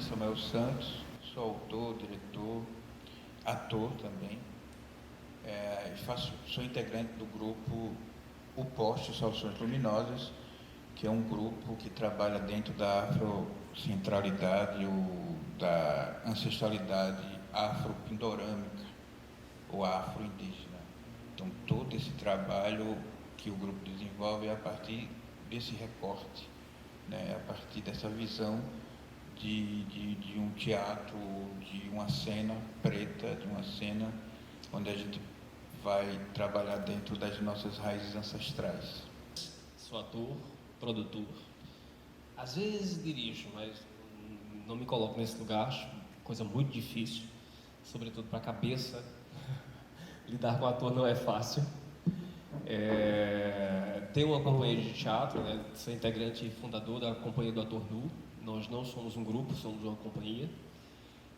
nome é Samuel Santos, sou autor, diretor, ator também. Sou integrante do grupo O Poste Soluções Luminosas, que é um grupo que trabalha dentro da afrocentralidade ou da ancestralidade afropindorâmica ou afro-indígena. Então, todo esse trabalho que o grupo desenvolve é a partir desse recorte, né? A partir dessa visão de um teatro, de uma cena preta, de uma cena onde a gente vai trabalhar dentro das nossas raízes ancestrais. Sou ator, produtor. Às vezes dirijo, mas não me coloco nesse lugar, acho coisa muito difícil, sobretudo para a cabeça. Lidar com ator não é fácil. Tenho uma companhia de teatro, né? Sou integrante e fundador da Companhia do Ator Nu. Nós não somos um grupo, somos uma companhia.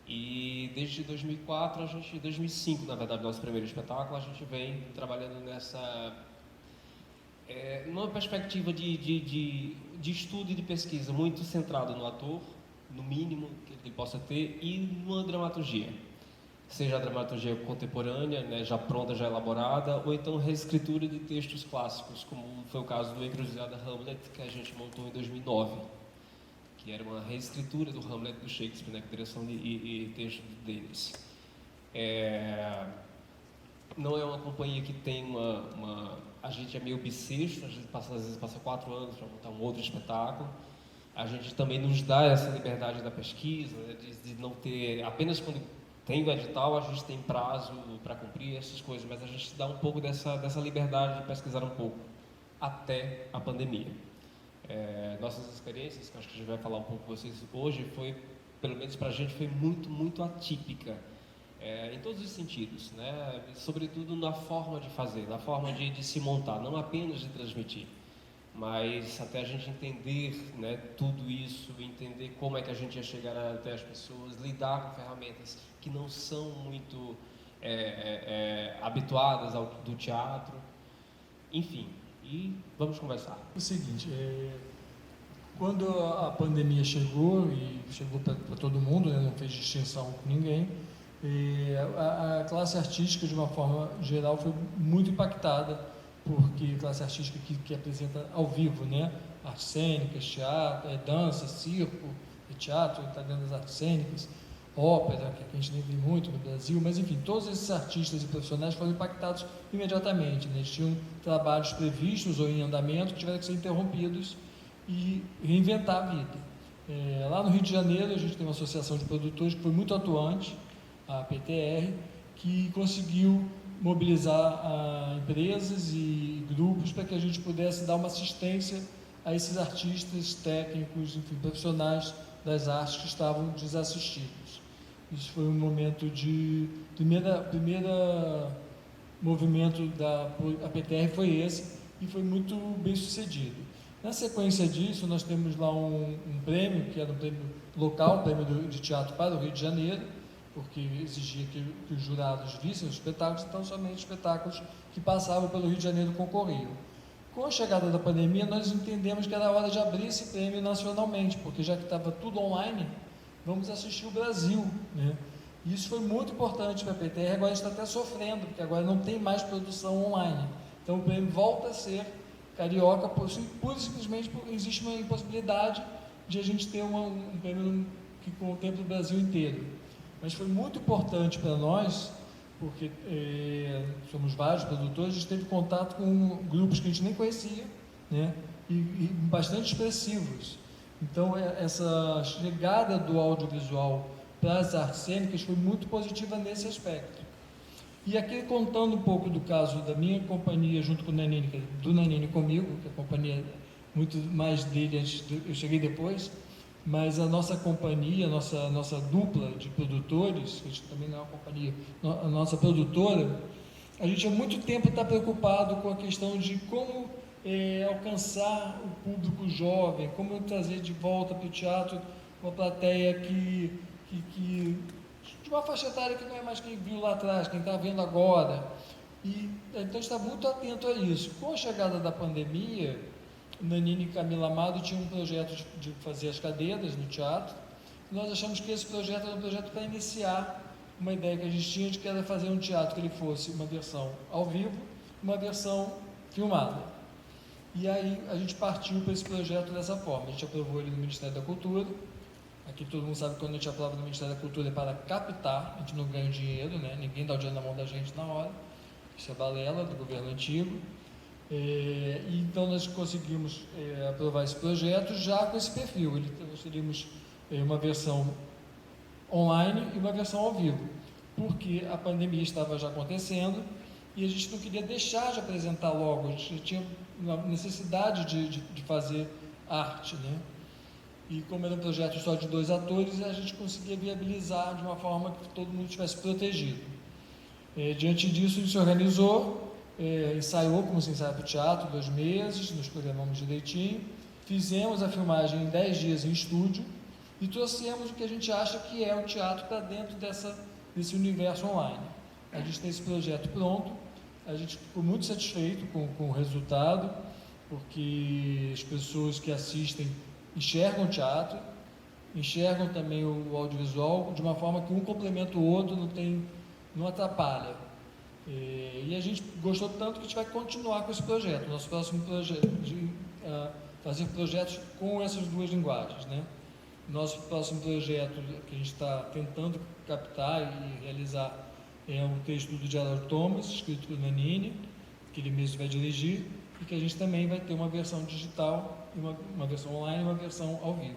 E desde 2004, 2005, na verdade, nosso primeiro espetáculo, a gente vem trabalhando numa perspectiva de estudo e de pesquisa muito centrado no ator, no mínimo que ele possa ter, e numa dramaturgia. Seja a dramaturgia contemporânea, né, já pronta, já elaborada, ou então reescritura de textos clássicos, como foi o caso do Encruzilhada Hamlet, que a gente montou em 2009, que era uma reescritura do Hamlet do Shakespeare, né, com direção e texto deles. Não é uma companhia que tem a gente é meio bissexto, a gente às vezes passa 4 anos para montar um outro espetáculo. A gente também nos dá essa liberdade da pesquisa, né, de não ter, apenas quando tem o edital, a gente tem prazo para cumprir essas coisas, mas a gente dá um pouco dessa liberdade de pesquisar um pouco, até a pandemia. Nossas experiências, que acho que a gente vai falar um pouco com vocês hoje, pelo menos para a gente, foi muito, muito atípica, em todos os sentidos, né? Sobretudo na forma de fazer, na forma de se montar, não apenas de transmitir, mas até a gente entender, né, tudo isso, entender como é que a gente ia chegar até as pessoas, lidar com ferramentas que não são muito habituadas do teatro, enfim, e vamos conversar. O seguinte, quando a pandemia chegou, e chegou para todo mundo, né, não fez distinção com ninguém, a classe artística, de uma forma geral, foi muito impactada, porque classe artística que apresenta ao vivo, né? Artes cênicas, teatro, dança, circo, teatro, está dentro das artes cênicas, ópera, que a gente nem vê muito no Brasil, mas enfim, todos esses artistas e profissionais foram impactados imediatamente, né? Eles tinham trabalhos previstos ou em andamento que tiveram que ser interrompidos e reinventar a vida. Lá no Rio de Janeiro, a gente tem uma associação de produtores que foi muito atuante, a PTR, que conseguiu mobilizar empresas e grupos para que a gente pudesse dar uma assistência a esses artistas, técnicos, enfim, profissionais das artes que estavam desassistidos. Isso foi um momento de primeira movimento da PTR foi esse, e foi muito bem sucedido. Na sequência disso, nós temos lá um prêmio, que era um prêmio local, um prêmio de teatro para o Rio de Janeiro, porque exigia que os jurados vissem os espetáculos, então somente espetáculos que passavam pelo Rio de Janeiro concorriam. Com a chegada da pandemia, nós entendemos que era hora de abrir esse prêmio nacionalmente, porque já que estava tudo online, vamos assistir o Brasil, né? E isso foi muito importante para a PTR, agora está até sofrendo, porque agora não tem mais produção online. Então o prêmio volta a ser carioca, pura e simplesmente existe uma impossibilidade de a gente ter um prêmio que contemple o Brasil inteiro. Mas foi muito importante para nós, porque somos vários produtores, a gente teve contato com grupos que a gente nem conhecia, né? E bastante expressivos. Então, essa chegada do audiovisual para as artes cênicas foi muito positiva nesse aspecto. E aqui, contando um pouco do caso da minha companhia, junto com o Nanini, do Nanini comigo, que a companhia, muito mais dele, eu cheguei depois, mas a nossa companhia, a nossa dupla de produtores, a gente também não é uma companhia, a nossa produtora, a gente há muito tempo está preocupado com a questão de como alcançar o público jovem, como trazer de volta para o teatro uma plateia que de uma faixa etária que não é mais quem viu lá atrás, quem está vendo agora. E então está muito atento a isso. Com a chegada da pandemia, Nanini e Camila Amado tinham um projeto de fazer as cadeiras no teatro. nós achamos que esse projeto era um projeto para iniciar uma ideia que a gente tinha de que era fazer um teatro que ele fosse uma versão ao vivo, uma versão filmada. E aí a gente partiu para esse projeto dessa forma. A gente aprovou ele no Ministério da Cultura. Aqui todo mundo sabe que quando a gente aprova no Ministério da Cultura é para captar, a gente não ganha dinheiro, né? Ninguém dá o dinheiro na mão da gente na hora. Isso é balela do governo antigo. E então nós conseguimos aprovar esse projeto já com esse perfil. Nós teríamos uma versão online e uma versão ao vivo, porque a pandemia estava já acontecendo e a gente não queria deixar de apresentar logo, a gente tinha uma necessidade de fazer arte, né? E como era um projeto só de 2 atores, a gente conseguia viabilizar de uma forma que todo mundo estivesse protegido. Diante disso, a gente se organizou, ensaiou como se ensaia para o teatro, 2 meses, nos programamos direitinho, fizemos a filmagem em 10 dias em estúdio e trouxemos o que a gente acha que é o teatro para dentro desse universo online. A gente tem esse projeto pronto, a gente ficou muito satisfeito com o resultado, porque as pessoas que assistem enxergam o teatro, enxergam também o audiovisual de uma forma que um complementa o outro, não atrapalha. E a gente gostou tanto que a gente vai continuar com esse projeto. Nosso próximo projeto fazer projetos com essas 2 linguagens, né? Nosso próximo projeto que a gente está tentando captar e realizar é um texto do Gerald Thomas, escrito por Nanini, que ele mesmo vai dirigir, e que a gente também vai ter uma versão digital, uma versão online e uma versão ao vivo.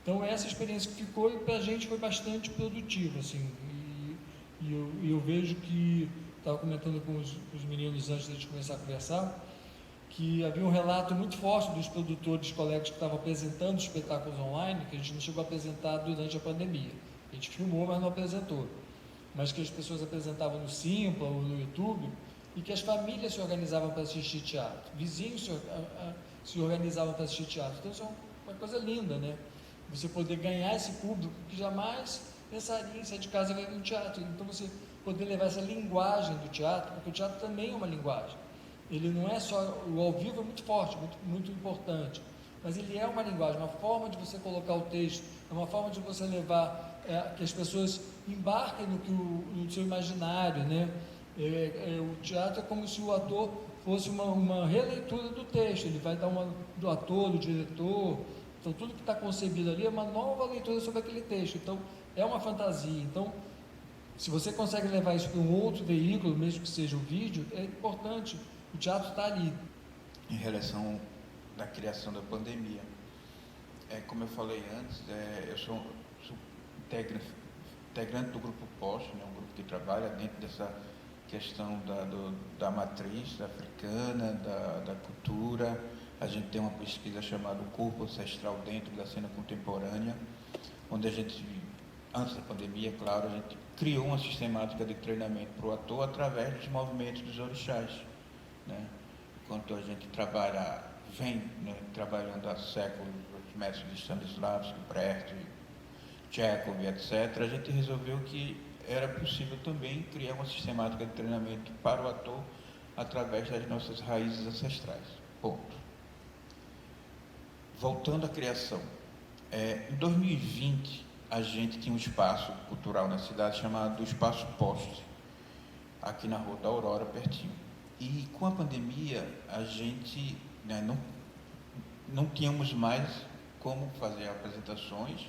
Então essa experiência que ficou, e para a gente foi bastante produtiva, assim, e eu vejo que, estava comentando com os meninos antes de a gente começar a conversar, que havia um relato muito forte dos produtores, colegas que estavam apresentando espetáculos online, que a gente não chegou a apresentar durante a pandemia. A gente filmou, mas não apresentou. Mas que as pessoas apresentavam no Simpla ou no YouTube, e que as famílias se organizavam para assistir teatro, vizinhos se organizavam para assistir teatro. Então isso é uma coisa linda, né? Você poder ganhar esse público que jamais pensaria em sair de casa e ver um teatro. Então você poder levar essa linguagem do teatro, porque o teatro também é uma linguagem. Ele não é só, o ao vivo é muito forte, muito importante, mas ele é uma linguagem, uma forma de você colocar o texto, é uma forma de você levar, que as pessoas embarquem no seu imaginário, né? O teatro é como se o ator fosse uma releitura do texto, ele vai dar do ator, do diretor, então tudo que está concebido ali é uma nova leitura sobre aquele texto, então é uma fantasia. Então, se você consegue levar isso para um outro veículo, mesmo que seja o vídeo, é importante. O teatro está ali. Em relação da criação da pandemia, como eu falei antes, eu sou integrante do Grupo POST, né, um grupo que trabalha dentro dessa questão da matriz africana, da cultura. A gente tem uma pesquisa chamada O Corpo Ancestral dentro da cena contemporânea, onde a gente, antes da pandemia, claro, a gente criou uma sistemática de treinamento para o ator através dos movimentos dos orixás, né? Enquanto a gente vem trabalhando há séculos, os mestres de Stanislavski, Brecht, Chekhov, etc., a gente resolveu que era possível também criar uma sistemática de treinamento para o ator através das nossas raízes ancestrais. Ponto. Voltando à criação, em 2020 a gente tinha um espaço cultural na cidade chamado Espaço Poste, aqui na Rua da Aurora, pertinho. E com a pandemia a gente não tínhamos mais como fazer apresentações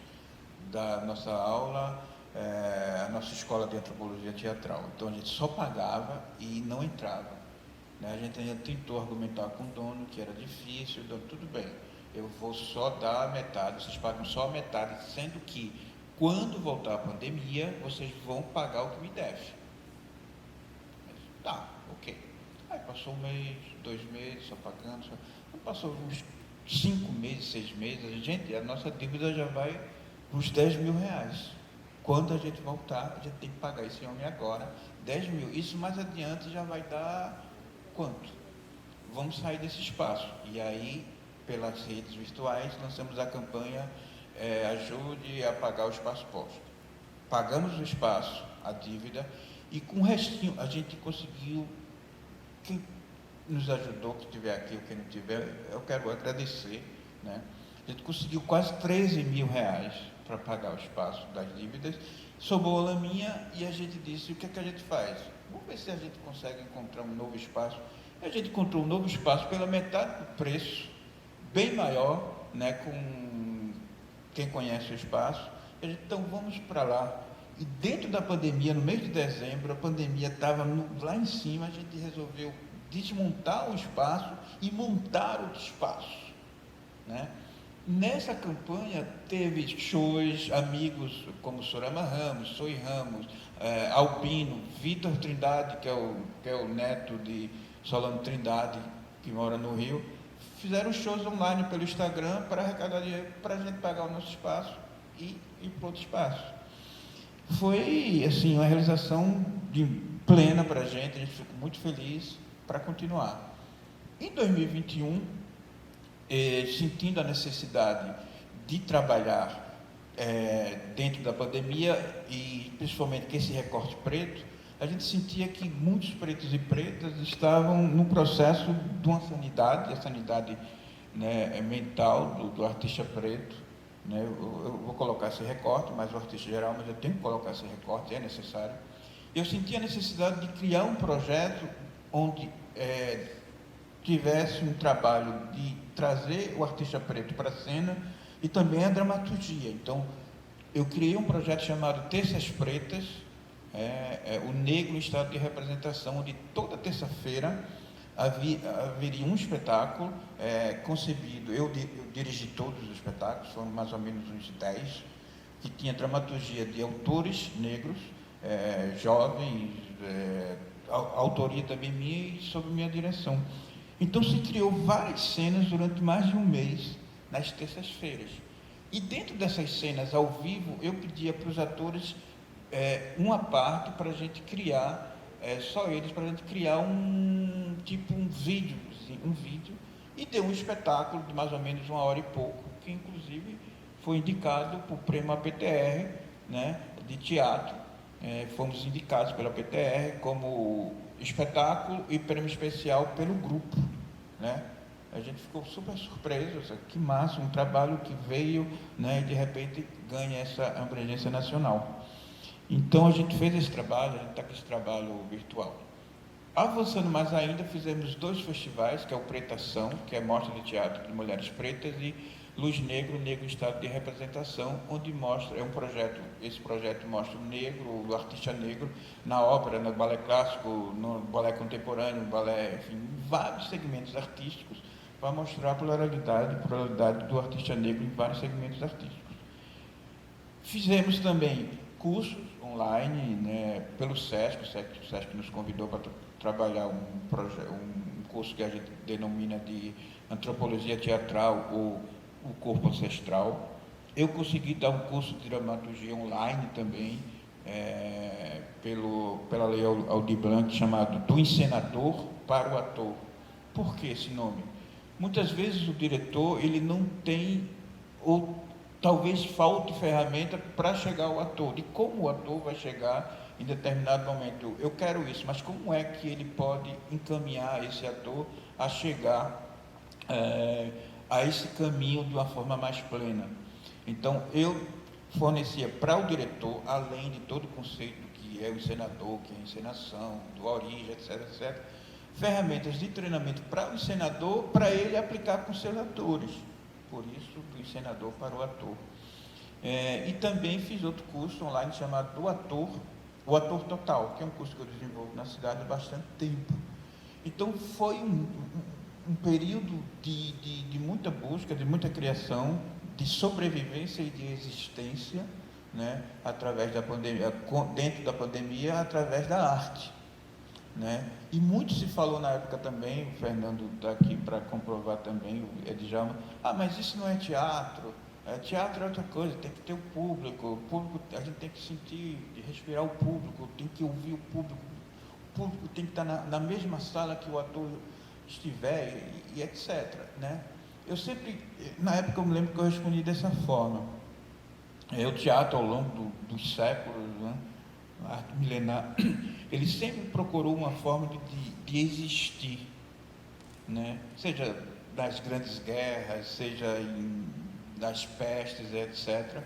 da nossa aula, a nossa escola de antropologia teatral. Então a gente só pagava e não entrava, né? A gente ainda tentou argumentar com o dono que era difícil, o dono, tudo bem, eu vou só dar a metade, vocês pagam só a metade, sendo que quando voltar a pandemia, vocês vão pagar o que me deve. Tá, ok. Aí passou 1 mês, 2 meses, só pagando, passou uns 5 meses, 6 meses, a nossa dívida já vai para os 10 mil reais. Quando a gente voltar, a gente tem que pagar esse homem agora, 10 mil. Isso mais adiante já vai dar quanto? Vamos sair desse espaço. E aí, pelas redes virtuais, lançamos a campanha Ajude a Pagar o Espaço Posto. Pagamos o espaço, a dívida, e com o restinho a gente conseguiu. Quem nos ajudou, que estiver aqui ou quem não estiver, eu quero agradecer, né? A gente conseguiu quase 13 mil reais para pagar o espaço das dívidas, sobrou a laminha e a gente disse, o que é que a gente faz? Vamos ver se a gente consegue encontrar um novo espaço. A gente encontrou um novo espaço pela metade do preço, bem maior, né, com quem conhece o espaço. A gente, então vamos para lá. E dentro da pandemia, no mês de dezembro, a pandemia estava lá em cima, a gente resolveu desmontar um espaço e montar outro espaço, né? Nessa campanha teve shows, amigos como Sorama Ramos, Soy Ramos, Albino, Vitor Trindade, que é o neto de Solano Trindade, que mora no Rio, fizeram shows online pelo Instagram para arrecadar dinheiro para a gente pagar o nosso espaço e ir para outro espaço. Foi, assim, uma realização plena para a gente ficou muito feliz para continuar. Em 2021, sentindo a necessidade de trabalhar dentro da pandemia e principalmente com esse recorte preto, a gente sentia que muitos pretos e pretas estavam no processo de uma sanidade, a sanidade, né, mental do artista preto, né? Eu vou colocar esse recorte, mas o artista geral, mas eu tenho que colocar esse recorte, é necessário. Eu senti a necessidade de criar um projeto onde tivesse um trabalho de trazer o artista preto para a cena e também a dramaturgia. Então, eu criei um projeto chamado Terças Pretas, o Negro em Estado de Representação, onde toda terça-feira haveria um espetáculo concebido, eu dirigi todos os espetáculos, foram mais ou menos uns 10, que tinha dramaturgia de autores negros, jovens, autoria também minha e sob minha direção. Então se criou várias cenas durante mais de um mês, nas terças-feiras. E dentro dessas cenas ao vivo, eu pedia para os atores uma parte para a gente criar, só eles, para a gente criar um vídeo, e deu um espetáculo de mais ou menos 1 hora e pouco, que inclusive foi indicado para o prêmio APTR, né, de teatro. Fomos indicados pela APTR como espetáculo e prêmio especial pelo grupo, né? A gente ficou super surpreso, que massa, um trabalho que veio, né, e de repente ganha essa abrangência nacional. Então a gente fez esse trabalho, a gente está com esse trabalho virtual. Avançando mais ainda, fizemos 2 festivais, que é o Pretação, que é Mostra de Teatro de Mulheres Pretas, e Luz Negro, Negro em Estado de Representação, onde mostra, esse projeto mostra o negro, o artista negro, na ópera, no balé clássico, no balé contemporâneo, no balé, enfim, em vários segmentos artísticos, para mostrar a pluralidade do artista negro em vários segmentos artísticos. Fizemos também cursos online, né, pelo SESC, o SESC nos convidou para trabalhar um curso que a gente denomina de Antropologia Teatral ou o Corpo Ancestral. Eu consegui dar um curso de dramaturgia online também, pela Lei Aldir Blanc, chamado Do Encenador para o Ator. Por que esse nome? Muitas vezes o diretor ele não tem, ou talvez falte ferramenta para chegar ao ator, de como o ator vai chegar em determinado momento. Eu quero isso, mas como é que ele pode encaminhar esse ator a chegar a esse caminho de uma forma mais plena? Então, eu fornecia para o diretor, além de todo o conceito que é o encenador, que é a encenação, do origem, etc., ferramentas de treinamento para o encenador, para ele aplicar com seus atores. Por isso, do encenador para o ator. E também fiz outro curso online chamado o Ator Total, que é um curso que eu desenvolvo na cidade há bastante tempo. Então, foi um período de muita busca, de muita criação, de sobrevivência e de existência, né, através da pandemia, dentro da pandemia, através da arte, né? E muito se falou na época também, o Fernando está aqui para comprovar também, o Edjalma, mas isso não é teatro, teatro é outra coisa, tem que ter o público, a gente tem que sentir, respirar o público, tem que ouvir o público tem que estar na mesma sala que o ator estiver, e etc., né? Eu sempre, na época eu me lembro que eu respondi dessa forma. O teatro ao longo dos séculos, né, a arte milenar, ele sempre procurou uma forma de existir, né? Seja das grandes guerras, seja das pestes, etc.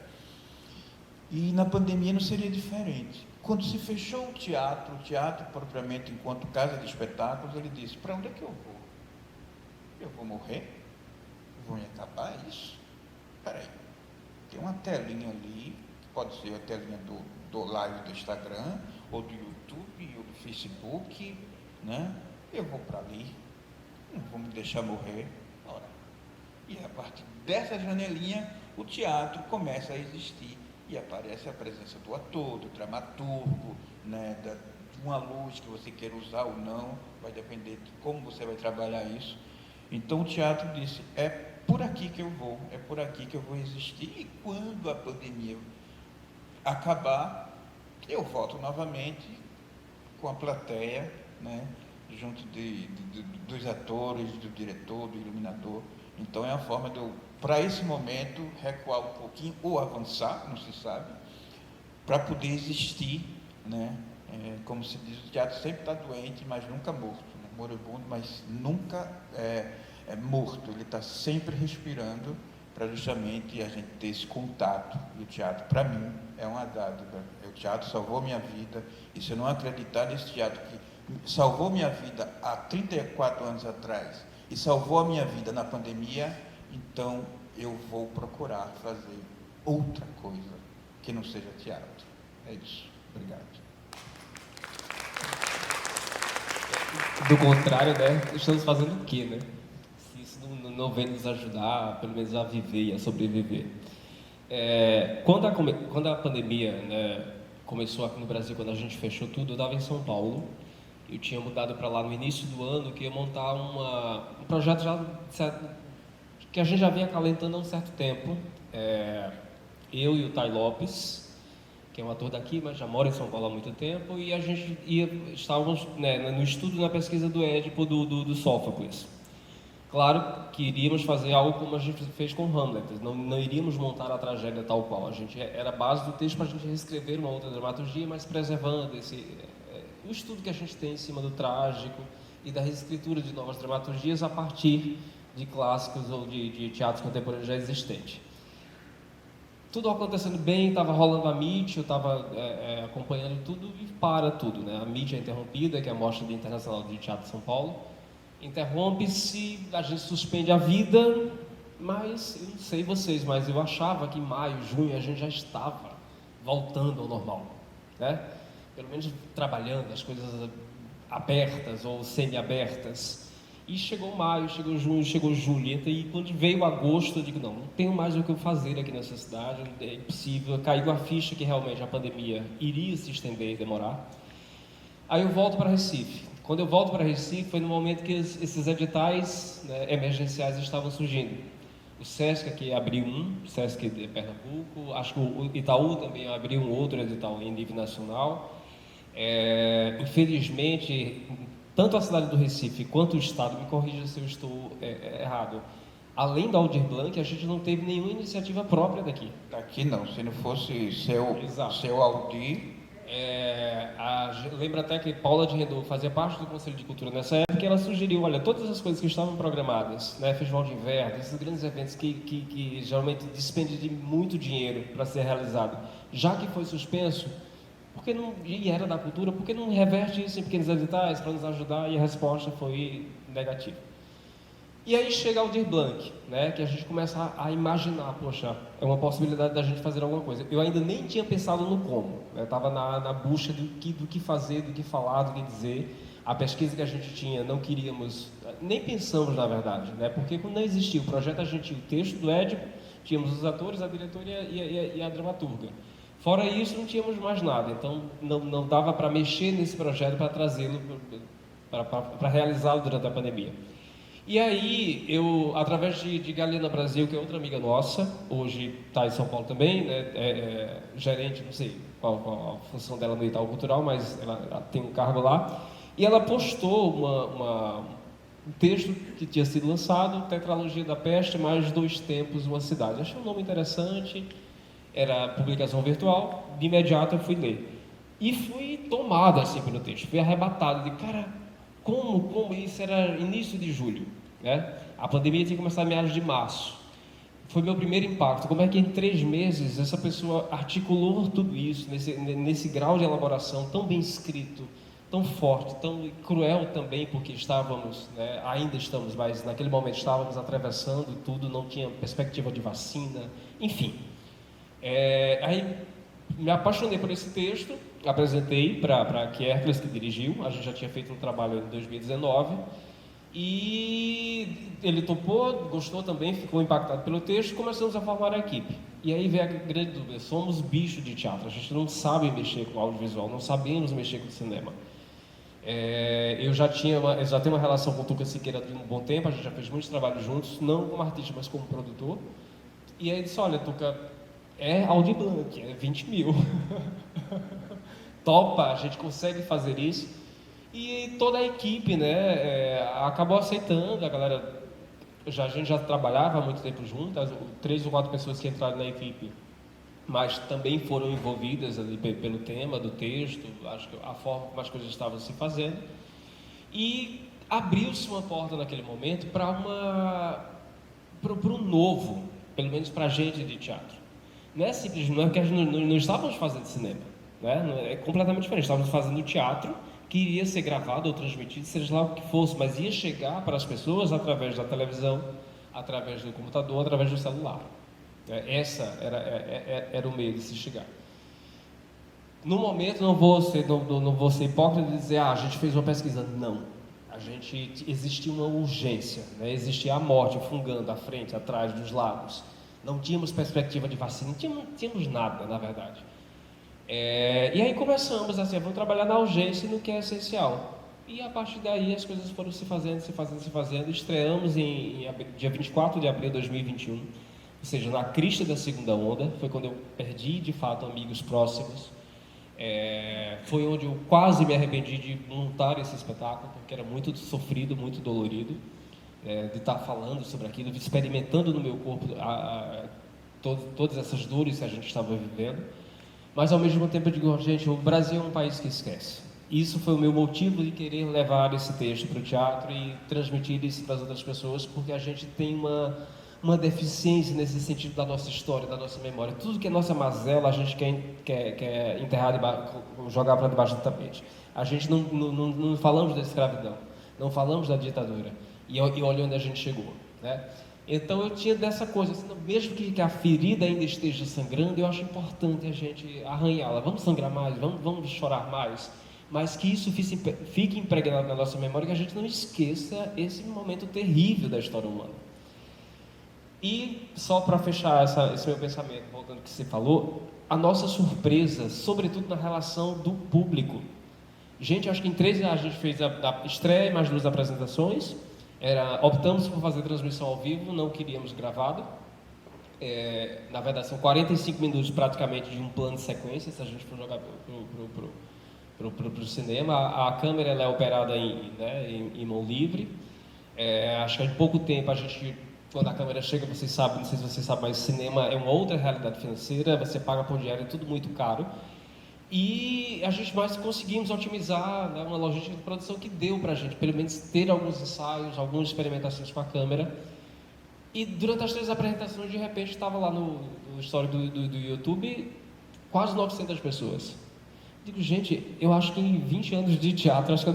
E na pandemia não seria diferente. Quando se fechou o teatro propriamente enquanto casa de espetáculos, ele disse: para onde é que eu vou? Eu vou morrer? Vão acabar isso? Espera aí, tem uma telinha ali, que pode ser a telinha do live do Instagram, ou do YouTube, ou do Facebook, né? Eu vou para ali, não vou me deixar morrer. Ora, e a partir dessa janelinha, o teatro começa a existir, e aparece a presença do ator, do dramaturgo, né, de uma luz que você queira usar ou não, vai depender de como você vai trabalhar isso. Então o teatro disse: é por aqui que eu vou, é por aqui que eu vou existir, e quando a pandemia acabar, eu volto novamente com a plateia, né, junto dos atores, do diretor, do iluminador. Então é a forma de eu, para esse momento, recuar um pouquinho, ou avançar, não se sabe, para poder existir, né? Como se diz, o teatro sempre está doente, mas nunca morto, né? Moribundo, mas nunca morto, ele está sempre respirando, para justamente a gente ter esse contato. E o teatro, para mim, é uma dádiva. O teatro salvou minha vida, e se eu não acreditar nesse teatro que salvou minha vida há 34 anos atrás, e salvou a minha vida na pandemia, então eu vou procurar fazer outra coisa que não seja teatro. É isso. Obrigado. Do contrário, né? Estamos fazendo o quê, né? Se isso não vem nos ajudar, pelo menos a viver e a sobreviver. Quando a pandemia, né, começou aqui no Brasil, quando a gente fechou tudo, eu estava em São Paulo. Eu tinha mudado para lá no início do ano, que ia montar um projeto que a gente já vinha acalentando há um certo tempo. Eu e o Thay Lopes, que é um ator daqui, mas já mora em São Paulo há muito tempo, e a gente estávamos, né, no estudo, na pesquisa do Édipo, do Sófocles. Claro que iríamos fazer algo como a gente fez com Hamlet, não iríamos montar a tragédia tal qual. Era a base do texto para a gente reescrever uma outra dramaturgia, mas preservando o estudo que a gente tem em cima do trágico e da reescritura de novas dramaturgias a partir de clássicos ou de teatros contemporâneos já existentes. Tudo acontecendo bem, estava rolando a MIT, eu estava acompanhando tudo e para tudo, né? A MIT é interrompida, que é a Mostra Internacional de Teatro de São Paulo. Interrompe-se, a gente suspende a vida, mas eu não sei vocês, mas eu achava que em maio, junho, a gente já estava voltando ao normal, né? Pelo menos trabalhando, as coisas abertas ou semi-abertas. E chegou maio, chegou junho, chegou julho, e quando veio agosto, eu digo: não tenho mais o que eu fazer aqui nessa cidade, é impossível. Caiu a ficha que realmente a pandemia iria se estender e demorar. Aí eu volto para Recife. Quando eu volto para Recife, foi no momento que esses editais, né, emergenciais estavam surgindo. O SESC aqui abriu o SESC de Pernambuco, acho que o Itaú também abriu um outro edital em nível nacional. Infelizmente, tanto a cidade do Recife quanto o Estado, me corrija se eu estou errado, além da Aldir Blanc, a gente não teve nenhuma iniciativa própria daqui. Daqui não, se não fosse seu Aldir... Lembro até que Paula de Redor fazia parte do Conselho de Cultura nessa época, e ela sugeriu: olha, todas as coisas que estavam programadas, né, Festival de Inverno, esses grandes eventos que geralmente despendem de muito dinheiro para ser realizado, já que foi suspenso, porque não, e era da cultura, por que não reverte isso em pequenos editais para nos ajudar? E a resposta foi negativa. E aí chega Aldir Blanc, né, que a gente começa a imaginar: poxa, é uma possibilidade da gente fazer alguma coisa. Eu ainda nem tinha pensado no como, eu estava na busca do que fazer, do que falar, do que dizer. A pesquisa que a gente tinha, não queríamos, nem pensamos na verdade, né, porque quando não existia o projeto, a gente tinha o texto do Édipo, tínhamos os atores, a diretoria e a dramaturga. Fora isso, não tínhamos mais nada, então não dava para mexer nesse projeto, para trazê-lo, para realizá-lo durante a pandemia. E aí, eu, através de Galena Brasil, que é outra amiga nossa, hoje está em São Paulo também, né, gerente, não sei qual a função dela no Itaú Cultural, mas ela tem um cargo lá, e ela postou um texto que tinha sido lançado, Tetralogia da Peste, mais 2 tempos, uma cidade. Achei um nome interessante, era publicação virtual, de imediato eu fui ler. E fui tomado assim pelo texto, fui arrebatado, de cara... Como isso era início de julho, né? A pandemia tinha começado em meados de março. foi meu primeiro impacto. Como é que em 3 meses essa pessoa articulou tudo isso, nesse grau de elaboração tão bem escrito, tão forte, tão cruel também, porque estávamos, né, ainda estamos, mas naquele momento estávamos atravessando tudo, não tinha perspectiva de vacina, enfim. Aí me apaixonei por esse texto, apresentei para a Kierkegaard, que dirigiu, a gente já tinha feito um trabalho em 2019, e ele topou, gostou também, ficou impactado pelo texto, e começamos a formar a equipe. E aí veio a grande dúvida: somos bicho de teatro, a gente não sabe mexer com audiovisual, não sabemos mexer com cinema. Eu já tenho uma relação com o Tuca Siqueira de um bom tempo, a gente já fez muitos trabalhos juntos, não como artista, mas como produtor. E aí ele disse: olha, Tuca, é Audi Blanc, é 20 mil. Topa, a gente consegue fazer isso. E toda a equipe, né, acabou aceitando. A galera, a gente já trabalhava há muito tempo juntas, 3 ou 4 pessoas que entraram na equipe, mas também foram envolvidas ali pelo tema do texto, acho que a forma como as coisas estavam se fazendo. E abriu-se uma porta naquele momento para um novo, pelo menos para a gente de teatro. Não é simples, não é que a gente não estávamos fazendo cinema, né? É completamente diferente. Estávamos fazendo teatro que iria ser gravado ou transmitido, seja lá o que fosse, mas ia chegar para as pessoas através da televisão, através do computador, através do celular. Essa era o meio de se chegar. No momento, não vou ser hipócrita de dizer: a gente fez uma pesquisa. Não. Existia uma urgência, né? Existia a morte fungando à frente, atrás, dos lados. Não tínhamos perspectiva de vacina, não tínhamos nada, na verdade. E aí começamos assim: vamos trabalhar na urgência e no que é essencial. E a partir daí as coisas foram se fazendo. Estreamos dia 24 de abril de 2021, ou seja, na crista da segunda onda. Foi quando eu perdi de fato amigos próximos. Foi onde eu quase me arrependi de montar esse espetáculo, porque era muito sofrido, muito dolorido, de estar falando sobre aquilo, experimentando no meu corpo todas essas dores que a gente estava vivendo. Mas ao mesmo tempo eu digo: gente, o Brasil é um país que esquece. Isso foi o meu motivo de querer levar esse texto para o teatro e transmitir isso para as outras pessoas, porque a gente tem uma deficiência nesse sentido da nossa história, da nossa memória. Tudo que é nossa mazela a gente quer enterrar, jogar para debaixo do tapete. A gente não falamos da escravidão, não falamos da ditadura, e olha onde a gente chegou, né? Então eu tinha dessa coisa, assim, mesmo que a ferida ainda esteja sangrando, eu acho importante a gente arranhá-la. Vamos sangrar mais, vamos chorar mais, mas que isso fique impregnado na nossa memória, que a gente não esqueça esse momento terrível da história humana. E só para fechar esse meu pensamento, voltando ao que você falou, a nossa surpresa, sobretudo na relação do público. Gente, acho que em 13 a gente fez a estreia, mais 2 apresentações. Optamos por fazer transmissão ao vivo, não queríamos gravado. Na verdade, são 45 minutos praticamente de um plano de sequência, se a gente for jogar para o cinema. A câmera ela é operada em mão livre. Acho que em pouco tempo quando a câmera chega, vocês sabem, não sei se vocês sabem, mas cinema é uma outra realidade financeira, você paga por diário, é tudo muito caro. E a gente mais conseguimos otimizar, né, uma logística de produção que deu para a gente, pelo menos, ter alguns ensaios, algumas experimentações com a câmera. E durante as 3 apresentações, de repente, estava lá no story do YouTube, quase 900 pessoas. Digo: gente, eu acho que em 20 anos de teatro, acho que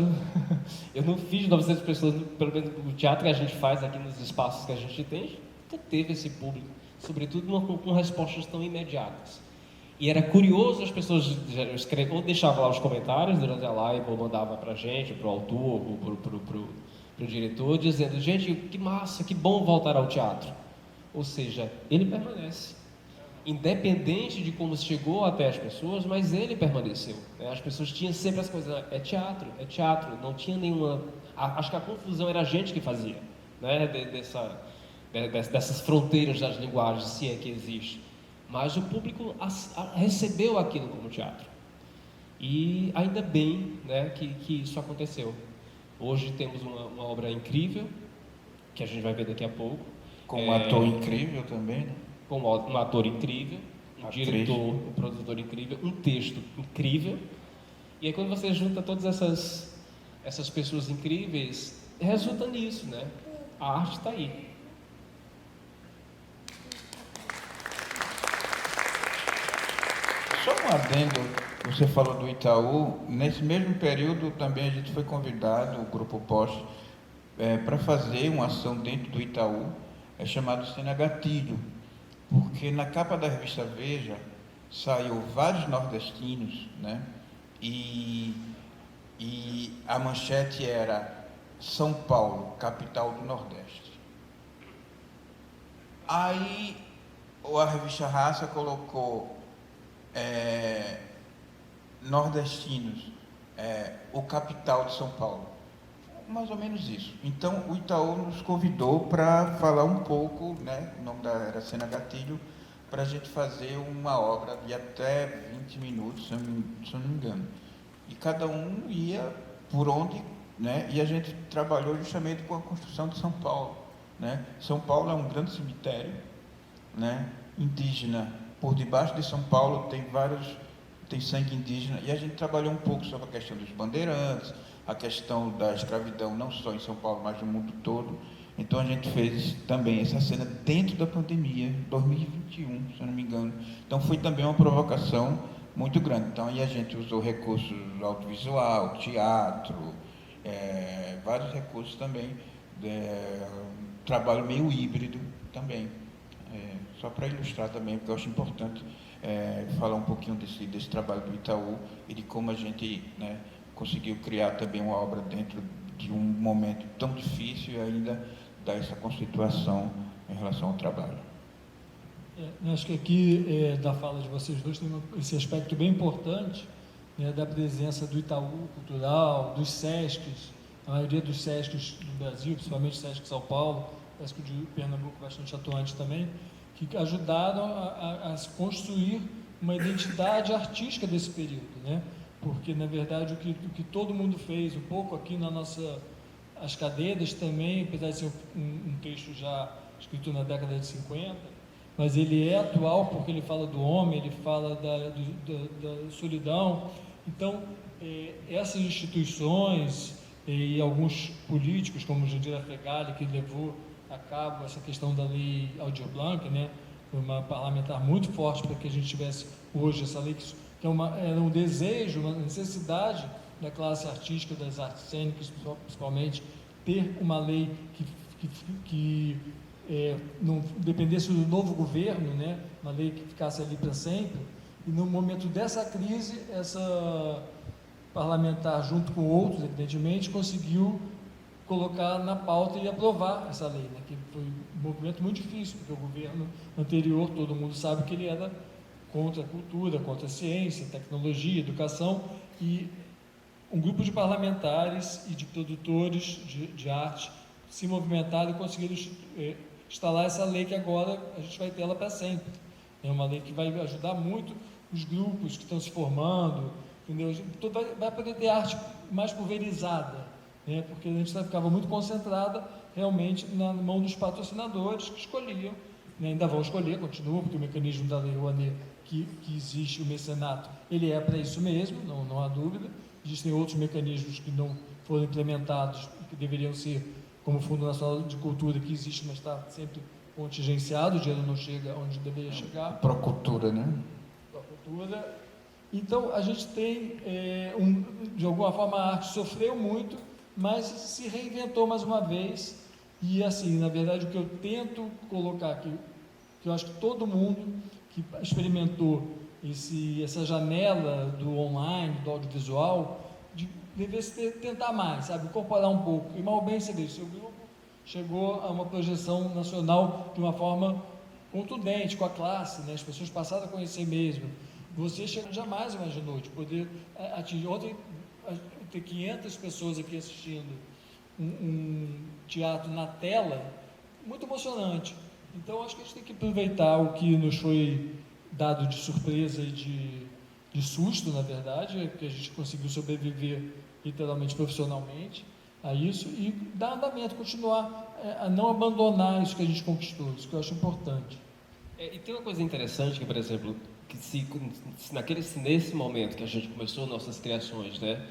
eu não fiz 900 pessoas, pelo menos no teatro que a gente faz aqui nos espaços que a gente tem, nunca teve esse público, sobretudo com respostas tão imediatas. E era curioso, as pessoas ou deixavam lá os comentários durante a live, ou mandavam para a gente, para o autor, ou para o diretor, dizendo: gente, que massa, que bom voltar ao teatro. Ou seja, ele permanece. Independente de como chegou até as pessoas, mas ele permaneceu. As pessoas tinham sempre as coisas: é teatro, não tinha nenhuma... Acho que a confusão era a gente que fazia, né? Dessas fronteiras das linguagens, se é que existe. Mas o público recebeu aquilo como teatro. E ainda bem, né, que isso aconteceu. Hoje temos uma obra incrível, que a gente vai ver daqui a pouco. Com um ator incrível também, né? Com um ator incrível, um diretor, um produtor incrível, um texto incrível. E aí quando você junta todas essas pessoas incríveis, resulta nisso, né? A arte está aí. um adendo, você falou do Itaú, nesse mesmo período também a gente foi convidado, o Grupo Poste, para fazer uma ação dentro do Itaú, chamado Cena Gatilho, porque na capa da revista Veja saiu vários nordestinos, né? E a manchete era São Paulo, capital do Nordeste. Aí a revista Raça colocou nordestinos, o capital de São Paulo. Mais ou menos isso. Então, o Itaú nos convidou para falar um pouco, né, o nome era Cena Gatilho, para a gente fazer uma obra de até 20 minutos, se eu não me engano. E cada um ia por onde, né, e a gente trabalhou justamente com a construção de São Paulo, né? São Paulo é um grande cemitério, né, indígena. Por debaixo de São Paulo tem sangue indígena, e a gente trabalhou um pouco sobre a questão dos bandeirantes, a questão da escravidão, não só em São Paulo, mas no mundo todo. Então a gente fez também essa cena dentro da pandemia, 2021, se eu não me engano. Então foi também uma provocação muito grande. Então aí a gente usou recursos audiovisual, teatro, vários recursos também, trabalho meio híbrido também. Só para ilustrar também, porque eu acho importante falar um pouquinho desse trabalho do Itaú e de como a gente, né, conseguiu criar também uma obra dentro de um momento tão difícil e ainda dar essa constituição em relação ao trabalho. Acho que aqui, da fala de vocês dois, tem esse aspecto bem importante, né, da presença do Itaú Cultural, dos SESCs, a maioria dos SESCs do Brasil, principalmente o SESC São Paulo, o SESC de Pernambuco bastante atuante também, que ajudaram a construir uma identidade artística desse período, né? Porque, na verdade, o que todo mundo fez, um pouco aqui as cadeiras também, apesar de ser um texto já escrito na década de 50, mas ele é atual porque ele fala do homem, ele fala da solidão. Então, essas instituições e alguns políticos, como Jandira Fegali, que levou a cabo essa questão da lei Aldir Blanc, né? Foi uma parlamentar muito forte para que a gente tivesse hoje essa lei, que era um desejo, uma necessidade da classe artística, das artes cênicas, principalmente, ter uma lei que não dependesse do novo governo, né? Uma lei que ficasse ali para sempre. E no momento dessa crise, essa parlamentar, junto com outros, evidentemente, conseguiu colocar na pauta e aprovar essa lei, né? Que foi um movimento muito difícil, porque o governo anterior, todo mundo sabe que ele era contra a cultura, contra a ciência, tecnologia, educação, e um grupo de parlamentares e de produtores de arte se movimentaram e conseguiram instalar essa lei, que agora a gente vai ter ela para sempre. É uma lei que vai ajudar muito os grupos que estão se formando, entendeu? Então vai poder ter arte mais pulverizada, né? Porque a gente ficava muito concentrada realmente na mão dos patrocinadores que escolhiam, né? Ainda vão escolher, continuam, porque o mecanismo da Lei Rouanet que existe, o mecenato, ele é para isso mesmo, não há dúvida. Existem outros mecanismos que não foram implementados, que deveriam ser, como o Fundo Nacional de Cultura, que existe, mas está sempre contingenciado, o dinheiro não chega onde deveria chegar. Procultura, né? Procultura. Então, a gente tem, de alguma forma, a arte sofreu muito, mas se reinventou mais uma vez. E, assim, na verdade, o que eu tento colocar aqui, que eu acho que todo mundo que experimentou essa janela do online, do audiovisual, deveria tentar mais, sabe, incorporar um pouco. E mal bem seria, seu grupo chegou a uma projeção nacional de uma forma contundente com a classe, né? As pessoas passaram a conhecer mesmo. Você jamais imaginou de poder atingir. Ontem, ter 500 pessoas aqui assistindo um teatro na tela, muito emocionante. Então, acho que a gente tem que aproveitar o que nos foi dado de surpresa e de susto, na verdade, que a gente conseguiu sobreviver literalmente, profissionalmente, a isso, e dar andamento, continuar a não abandonar isso que a gente conquistou, isso que eu acho importante. E tem uma coisa interessante que, por exemplo, que nesse momento que a gente começou nossas criações, né,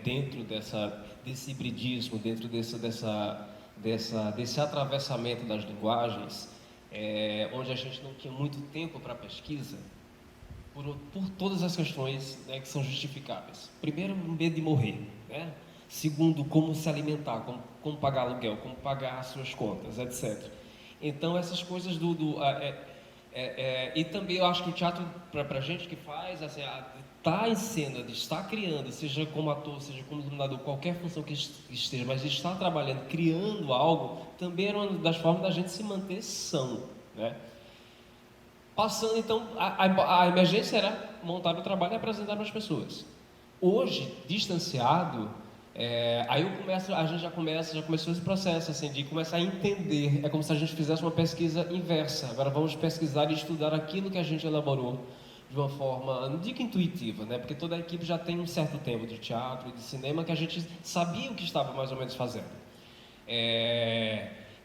dentro desse hibridismo, dentro desse atravessamento das linguagens, onde a gente não tinha muito tempo para pesquisa, por todas as questões, né, que são justificáveis. Primeiro, o medo de morrer, né? Segundo, como se alimentar, como pagar aluguel, como pagar as suas contas, etc. Então, essas coisas e também eu acho que o teatro, para a gente que faz, assim, estar em cena, de estar criando, seja como ator, seja como iluminador, qualquer função que esteja, mas de estar trabalhando, criando algo, também era uma das formas da gente se manter são, né? Passando, então, a emergência era montar o trabalho e apresentar para as pessoas. Hoje, distanciado, aí a gente já começou esse processo, assim, de começar a entender. É como se a gente fizesse uma pesquisa inversa. Agora vamos pesquisar e estudar aquilo que a gente elaborou de uma forma, não digo intuitiva, né? Porque toda a equipe já tem um certo tempo de teatro e de cinema que a gente sabia o que estava mais ou menos fazendo.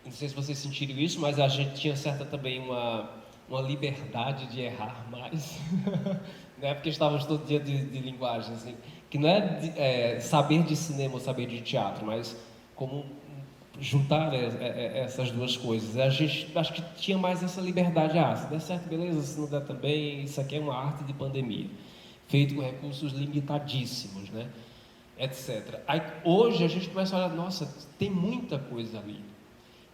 Não sei se vocês sentiram isso, mas a gente tinha certa também uma liberdade de errar mais, né? Porque estávamos todo dia de linguagem, assim, que não é saber de cinema ou saber de teatro, mas como juntar essas duas coisas. A gente acho que tinha mais essa liberdade. Se der certo, beleza, se não der também, isso aqui é uma arte de pandemia, feito com recursos limitadíssimos, né? Etc. Aí, hoje a gente começa a olhar, nossa, tem muita coisa ali.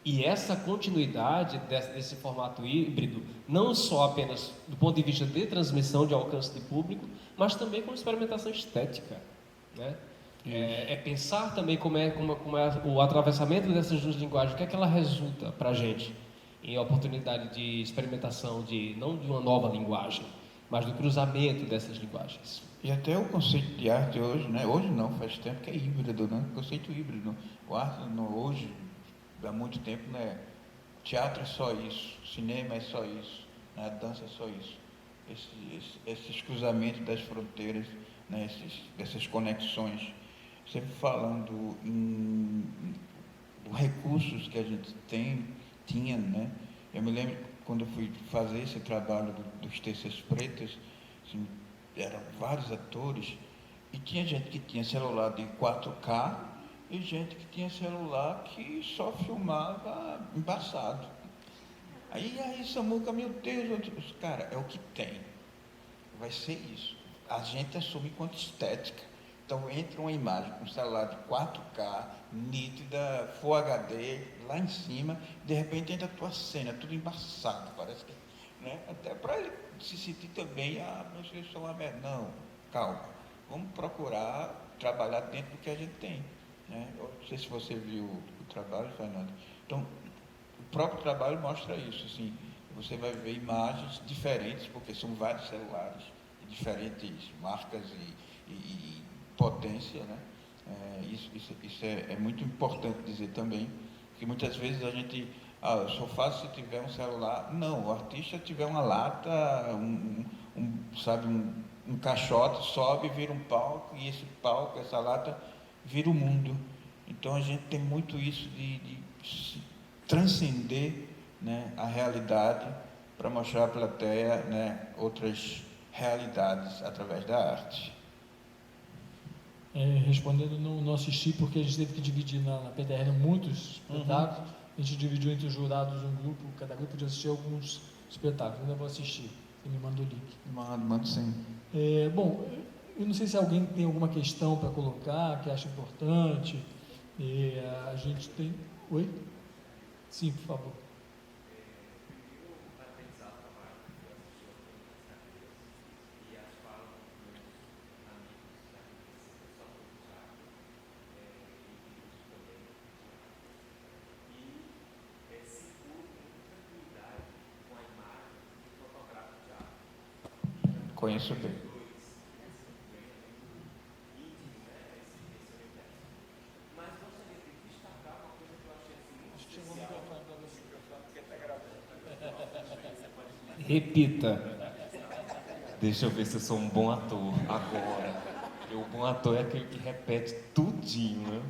E essa continuidade desse formato híbrido, não só apenas do ponto de vista de transmissão, de alcance de público, mas também como experimentação estética, né? Pensar também como é o atravessamento dessas duas linguagens, o que é que ela resulta para a gente em oportunidade de experimentação, não de uma nova linguagem, mas do cruzamento dessas linguagens. E até o conceito de arte hoje, né? Hoje não, faz tempo que é híbrido, né? O conceito híbrido. O arte hoje, há muito tempo, né? Teatro é só isso, cinema é só isso, né? Dança é só isso. Esses cruzamentos das fronteiras, né? Essas conexões, sempre falando em recursos que a gente tinha, né? Eu me lembro quando eu fui fazer esse trabalho dos Terças Pretas, assim, eram vários atores, e tinha gente que tinha celular de 4K e gente que tinha celular que só filmava embaçado. Aí Samuca, meu Deus, cara, é o que tem. Vai ser isso. A gente assume enquanto estética. Então entra uma imagem com celular de 4K, nítida, Full HD, lá em cima, de repente entra a tua cena, tudo embaçado, parece que, né? Até para ele se sentir também, mas eu sou uma merda. Não, calma, vamos procurar trabalhar dentro do que a gente tem, né? Eu não sei se você viu o trabalho, Fernando. Então, o próprio trabalho mostra isso, assim, você vai ver imagens diferentes, porque são vários celulares, de diferentes marcas e potência, né? Isso é muito importante dizer também, que muitas vezes a gente, eu só faço se tiver um celular. Não, o artista tiver uma lata, um caixote, sobe, vira um palco, e esse palco, essa lata, vira o mundo. Então a gente tem muito isso de transcender, né, a realidade para mostrar à plateia, né, outras realidades através da arte. Respondendo, não assisti porque a gente teve que dividir na PDR muitos espetáculos. A gente dividiu entre os jurados um grupo, cada grupo podia assistir alguns espetáculos. Ainda vou assistir, você me manda o link. Mando sim. Bom, eu não sei se alguém tem alguma questão para colocar, que acha importante. A gente tem... Oi? Sim, por favor. Conheço bem. Repita. Deixa eu ver se eu sou um bom ator agora. O bom ator é aquele que repete tudinho, né?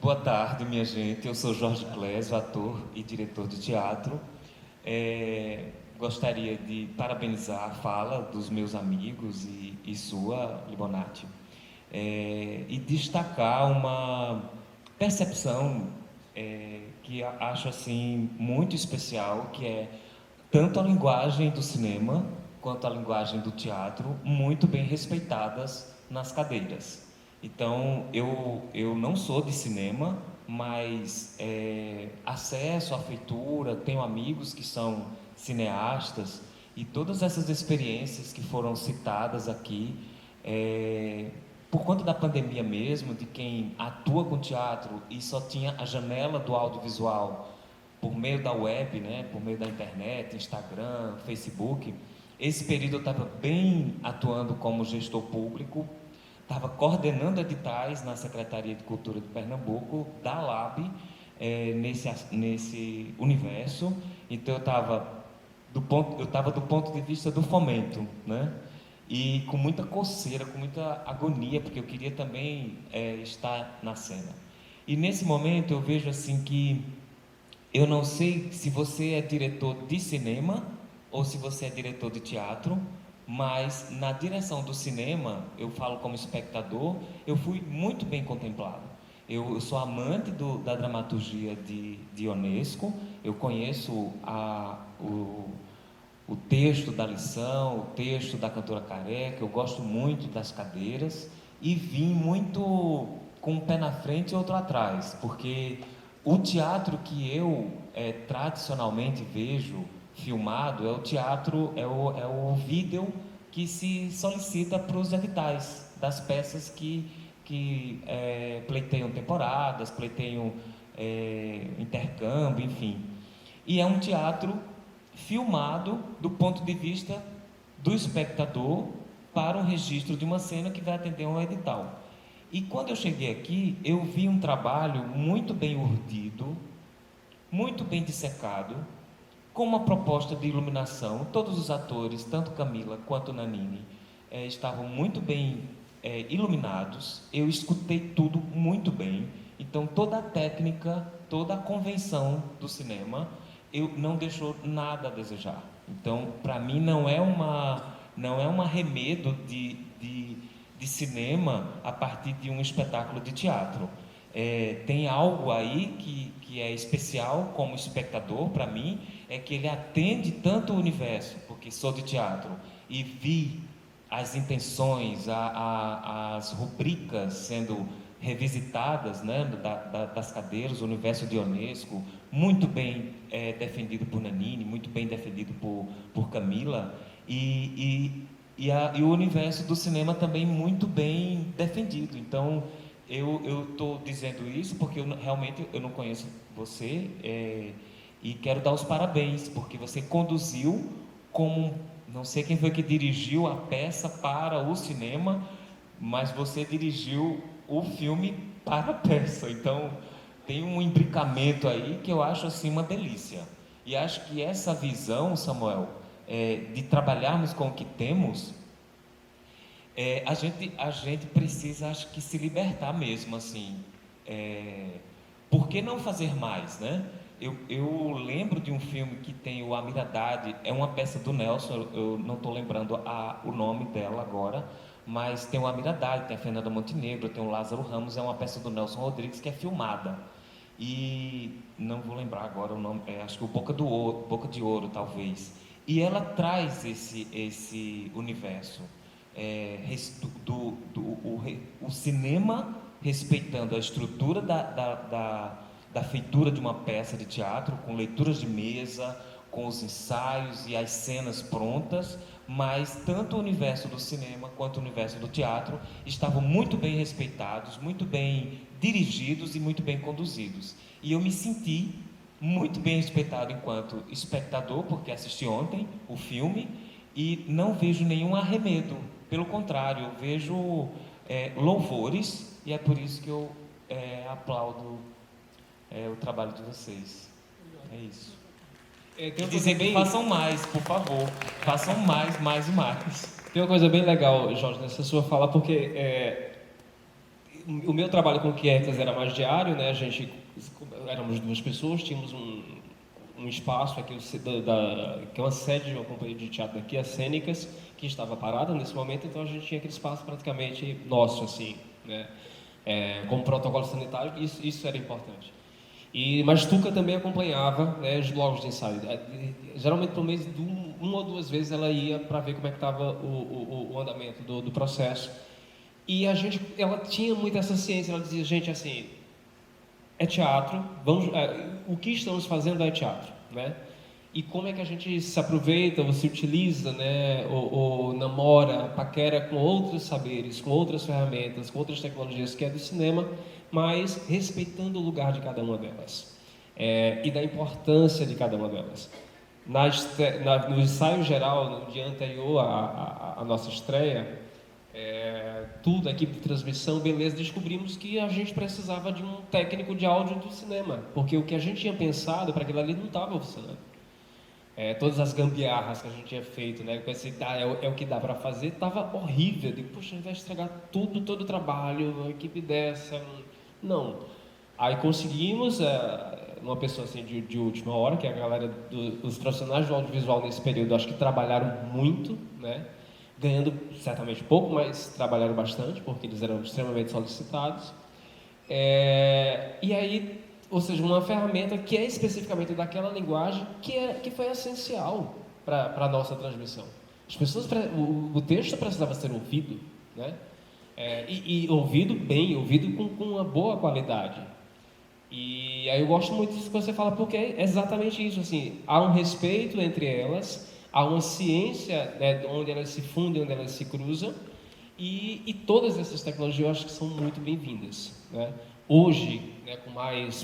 Boa tarde, minha gente. Eu sou Jorge Clésio, ator e diretor de teatro. Gostaria de parabenizar a fala dos meus amigos e sua, Libonati, e destacar uma percepção que acho assim muito especial, que é tanto a linguagem do cinema quanto à linguagem do teatro, muito bem respeitadas nas cadeiras. Então, eu não sou de cinema, mas acesso à feitura, tenho amigos que são cineastas, e todas essas experiências que foram citadas aqui, por conta da pandemia mesmo, de quem atua com teatro e só tinha a janela do audiovisual por meio da web, né, por meio da internet, Instagram, Facebook, esse período eu estava bem atuando como gestor público, estava coordenando editais na Secretaria de Cultura de Pernambuco, da LAB, nesse universo. Então eu estava do ponto de vista do fomento, né? E com muita coceira, com muita agonia, porque eu queria também estar na cena. E nesse momento eu vejo assim que eu não sei se você é diretor de cinema ou se você é diretor de teatro, mas na direção do cinema, eu falo como espectador, eu fui muito bem contemplado. Eu sou amante da dramaturgia de Ionesco, eu conheço o texto da lição, o texto da Cantora Careca, eu gosto muito das cadeiras e vim muito com um pé na frente e outro atrás, porque o teatro que eu tradicionalmente vejo filmado é o teatro, é o vídeo que se solicita para os editais das peças que pleiteiam temporadas, pleiteiam intercâmbio, enfim. E é um teatro filmado do ponto de vista do espectador para um registro de uma cena que vai atender um edital. E quando eu cheguei aqui, eu vi um trabalho muito bem urdido, muito bem dissecado, com uma proposta de iluminação. Todos os atores, tanto Camila quanto Nanini, estavam muito bem iluminados. Eu escutei tudo muito bem. Então, toda a técnica, toda a convenção do cinema, não deixou nada a desejar. Então, para mim, não é um arremedo de cinema a partir de um espetáculo de teatro. Tem algo aí que é especial como espectador, para mim, é que ele atende tanto o universo, porque sou de teatro, e vi as intenções, as rubricas sendo revisitadas, né, das cadeiras, o universo de Ionesco, muito bem defendido por Nanini, muito bem defendido por Camila, e o universo do cinema também muito bem defendido. Então, eu estou dizendo isso porque realmente eu não conheço você, e quero dar os parabéns, porque você conduziu como, não sei quem foi que dirigiu a peça para o cinema, mas você dirigiu o filme para a peça. Então, tem um imbricamento aí que eu acho assim uma delícia. E acho que essa visão, Samuel, de trabalharmos com o que temos, a gente precisa, acho que, se libertar mesmo, assim. Por que não fazer mais, né? Eu lembro de um filme que tem o Amir Haddad, é uma peça do Nelson, eu não estou lembrando o nome dela agora, mas tem o Amir Haddad, tem a Fernanda Montenegro, tem o Lázaro Ramos, é uma peça do Nelson Rodrigues que é filmada. E não vou lembrar agora o nome, acho que o Boca de Ouro, talvez. E ela traz esse universo, o cinema respeitando a estrutura da feitura de uma peça de teatro, com leituras de mesa, com os ensaios e as cenas prontas, mas tanto o universo do cinema quanto o universo do teatro estavam muito bem respeitados, muito bem dirigidos e muito bem conduzidos. E eu me senti muito bem respeitado enquanto espectador, porque assisti ontem o filme e não vejo nenhum arremedo. Pelo contrário, eu vejo louvores, e é por isso que eu aplaudo o trabalho de vocês. É isso. E dizer que façam mais, por favor. Façam mais e mais. Tem uma coisa bem legal, Jorge, nessa sua fala, porque o meu trabalho com o Quietas era mais diário, né? Éramos duas pessoas, tínhamos um espaço aqui, que é uma sede de uma companhia de teatro aqui, a Cênicas, que estava parada nesse momento, então a gente tinha aquele espaço praticamente nosso, assim, né? Com protocolo sanitário, isso era importante. Mas Tuca também acompanhava, né, os blocos de ensaio. Geralmente, por mês, uma ou duas vezes ela ia para ver como é que estava o andamento do processo. E ela tinha muito essa ciência. Ela dizia, gente, assim, é teatro, o que estamos fazendo é teatro, né? E como é que a gente se aproveita, ou se utiliza, né, ou namora, paquera com outros saberes, com outras ferramentas, com outras tecnologias que é do cinema, mas respeitando o lugar de cada uma delas, e da importância de cada uma delas. No ensaio geral, no dia anterior à nossa estreia, tudo, a equipe de transmissão, beleza, descobrimos que a gente precisava de um técnico de áudio do cinema, porque o que a gente tinha pensado para aquilo ali não estava funcionando. Todas as gambiarras que a gente tinha feito, né? Eu pensei, é o que dá para fazer, estava horrível. Eu digo, poxa, vai estragar todo o trabalho, uma equipe dessa. Não. Aí conseguimos uma pessoa assim de última hora, que é a galera dos profissionais do audiovisual nesse período, acho que trabalharam muito, né? Ganhando certamente pouco, mas trabalharam bastante, porque eles eram extremamente solicitados. E aí, ou seja, uma ferramenta que é especificamente daquela linguagem que foi essencial para a nossa transmissão. As pessoas, o texto precisava ser ouvido, né? E ouvido bem, ouvido com uma boa qualidade. E aí eu gosto muito disso que você fala, porque é exatamente isso, assim, há um respeito entre elas, há uma ciência, né, onde elas se fundem, onde elas se cruzam, e todas essas tecnologias eu acho que são muito bem-vindas, né? Hoje, né, com mais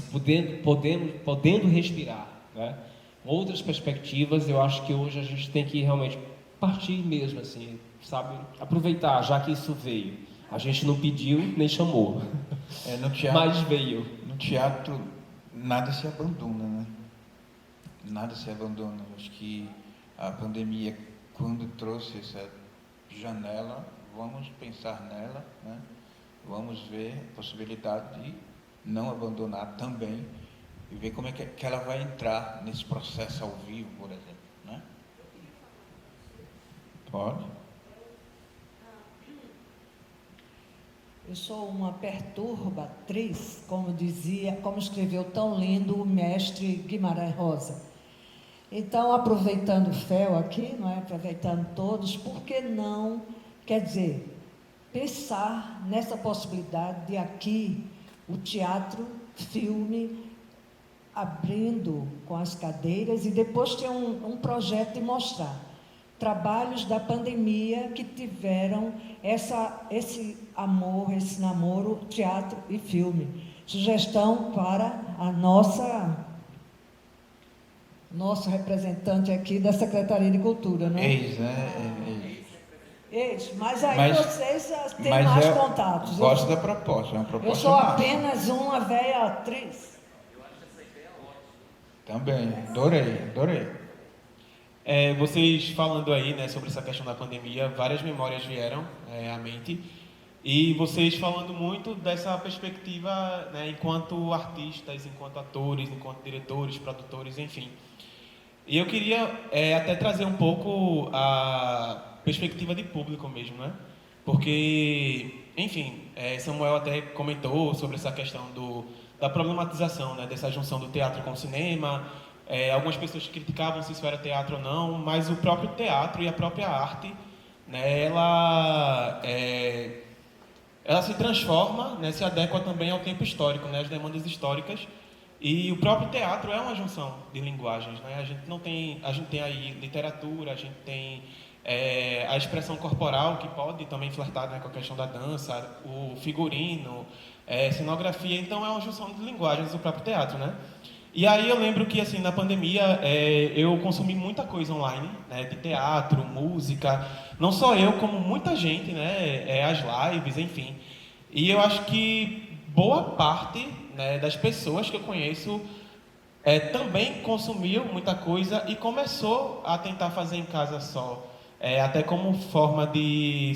podendo respirar, né, outras perspectivas, eu acho que hoje a gente tem que realmente partir mesmo, assim, sabe, aproveitar, já que isso veio. A gente não pediu nem chamou, No teatro, mas veio. no teatro nada se abandona, né? Nada se abandona. Acho que a pandemia, quando trouxe essa janela, vamos pensar nela, né? Vamos ver a possibilidade de não abandonar também e ver como é que ela vai entrar nesse processo ao vivo, por exemplo, né? Pode? Eu sou uma perturbatriz, como escreveu tão lindo o mestre Guimarães Rosa. Então, aproveitando o FEL aqui, não é? Aproveitando todos, por que não, quer dizer, pensar nessa possibilidade de aqui o teatro, filme, abrindo com as cadeiras e depois ter um projeto de mostrar trabalhos da pandemia que tiveram esse amor, esse namoro, teatro e filme. Sugestão para a nossa representante aqui da Secretaria de Cultura, não é? Mas aí vocês têm mais contatos. Gosto da proposta, é uma proposta. Eu sou massa. apenas uma velha atriz. Também, adorei. Vocês falando aí, né, sobre essa questão da pandemia, várias memórias vieram à mente. E vocês falando muito dessa perspectiva, né, enquanto artistas, enquanto atores, enquanto diretores, produtores, enfim. E eu queria até trazer um pouco a perspectiva de público mesmo, né? Porque, enfim, Samuel até comentou sobre essa questão da problematização, né, dessa junção do teatro com o cinema. Algumas pessoas criticavam se isso era teatro ou não, mas o próprio teatro e a própria arte, né, ela se transforma, né, se adequa também ao tempo histórico, né, às demandas históricas. E o próprio teatro é uma junção de linguagens, né? A gente tem aí literatura, a gente tem a expressão corporal, que pode também flertar, né, com a questão da dança, o figurino, cenografia. Então é uma junção de linguagens do próprio teatro, né? E aí eu lembro que, assim, na pandemia, eu consumi muita coisa online, né, de teatro, música, não só eu, como muita gente, né, as lives, enfim. E eu acho que boa parte, né, das pessoas que eu conheço também consumiu muita coisa e começou a tentar fazer em casa só, até como forma de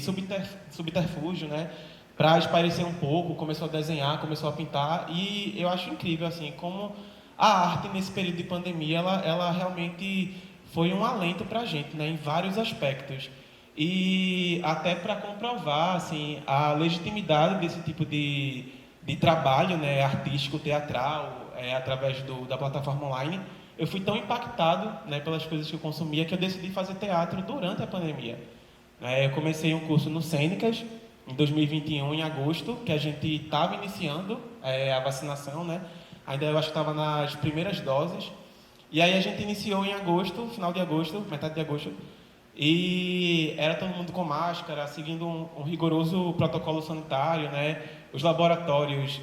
subterfúgio, né, para espairecer um pouco, começou a desenhar, começou a pintar, e eu acho incrível, assim, como a arte nesse período de pandemia, ela realmente foi um alento para a gente, né, em vários aspectos. E até para comprovar, assim, a legitimidade desse tipo de trabalho, né, artístico, teatral, através da plataforma online, eu fui tão impactado, né, pelas coisas que eu consumia que eu decidi fazer teatro durante a pandemia. Eu comecei um curso no Cênicas, em 2021, em agosto, que a gente estava iniciando a vacinação, né? Ainda eu acho que estava nas primeiras doses. E aí a gente iniciou em agosto, final de agosto, metade de agosto, e era todo mundo com máscara, seguindo um rigoroso protocolo sanitário, né? Os laboratórios,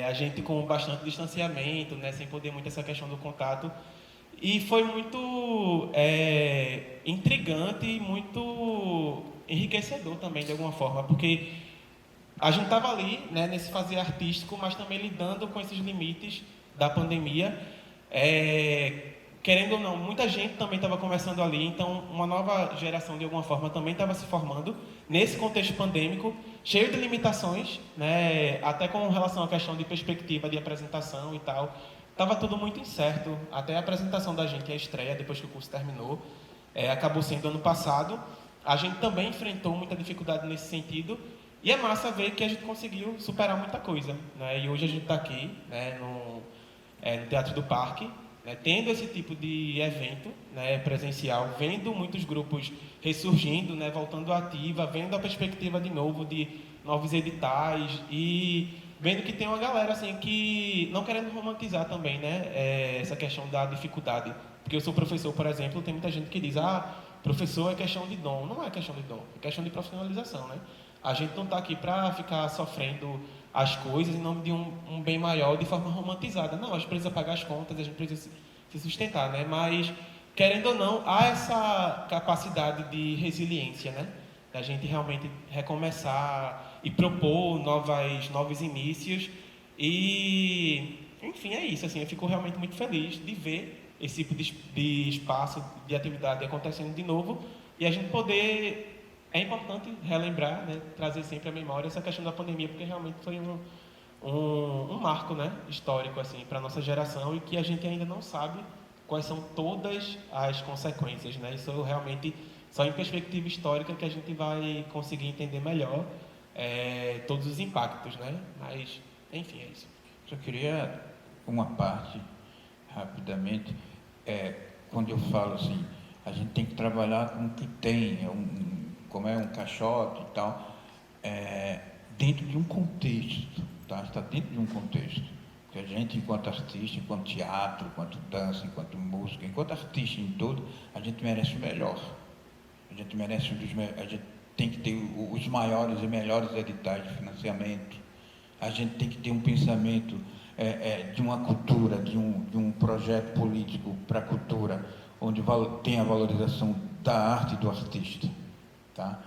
a gente com bastante distanciamento, né? Sem poder muito essa questão do contato. E foi muito intrigante e muito enriquecedor também, de alguma forma, porque a gente estava ali, né, nesse fazer artístico, mas também lidando com esses limites da pandemia. Querendo ou não, muita gente também estava começando ali, então uma nova geração, de alguma forma, também estava se formando nesse contexto pandêmico, cheio de limitações, né, até com relação à questão de perspectiva de apresentação e tal. Estava tudo muito incerto, até a apresentação da gente, a estreia, depois que o curso terminou, acabou sendo ano passado. A gente também enfrentou muita dificuldade nesse sentido, e é massa ver que a gente conseguiu superar muita coisa, né? E hoje a gente está aqui, né, no Teatro do Parque, né, tendo esse tipo de evento, né, presencial, vendo muitos grupos ressurgindo, né, voltando à ativa, vendo a perspectiva de novo de novos editais e vendo que tem uma galera assim que não querendo romantizar também, né, essa questão da dificuldade, porque eu sou professor, por exemplo, tem muita gente que diz: professor é questão de dom. Não é questão de dom, é questão de profissionalização, né? A gente não está aqui para ficar sofrendo as coisas em nome de um bem maior de forma romantizada. Não, a gente precisa pagar as contas, a gente precisa se sustentar, né? Mas, querendo ou não, há essa capacidade de resiliência, né? Da gente realmente recomeçar e propor novos inícios. E, enfim, é isso. Assim, eu fico realmente muito feliz de ver esse tipo de espaço, de atividade acontecendo de novo e a gente poder... É importante relembrar, né, trazer sempre à memória essa questão da pandemia, porque realmente foi um marco, né, histórico assim, para a nossa geração e que a gente ainda não sabe quais são todas as consequências, né? Isso realmente só em perspectiva histórica que a gente vai conseguir entender melhor todos os impactos, né? Mas, enfim, é isso. Só queria uma parte, rapidamente, quando eu falo assim, a gente tem que trabalhar com o que tem, como é um caixote e tal, dentro de um contexto, tá? Está dentro de um contexto. Porque a gente, enquanto artista, enquanto teatro, enquanto dança, enquanto música, enquanto artista em todo, a gente merece o melhor. A gente merece a gente tem que ter os maiores e melhores editais de financiamento. A gente tem que ter um pensamento de uma cultura, de um projeto político para a cultura, onde tem a valorização da arte e do artista. Tá?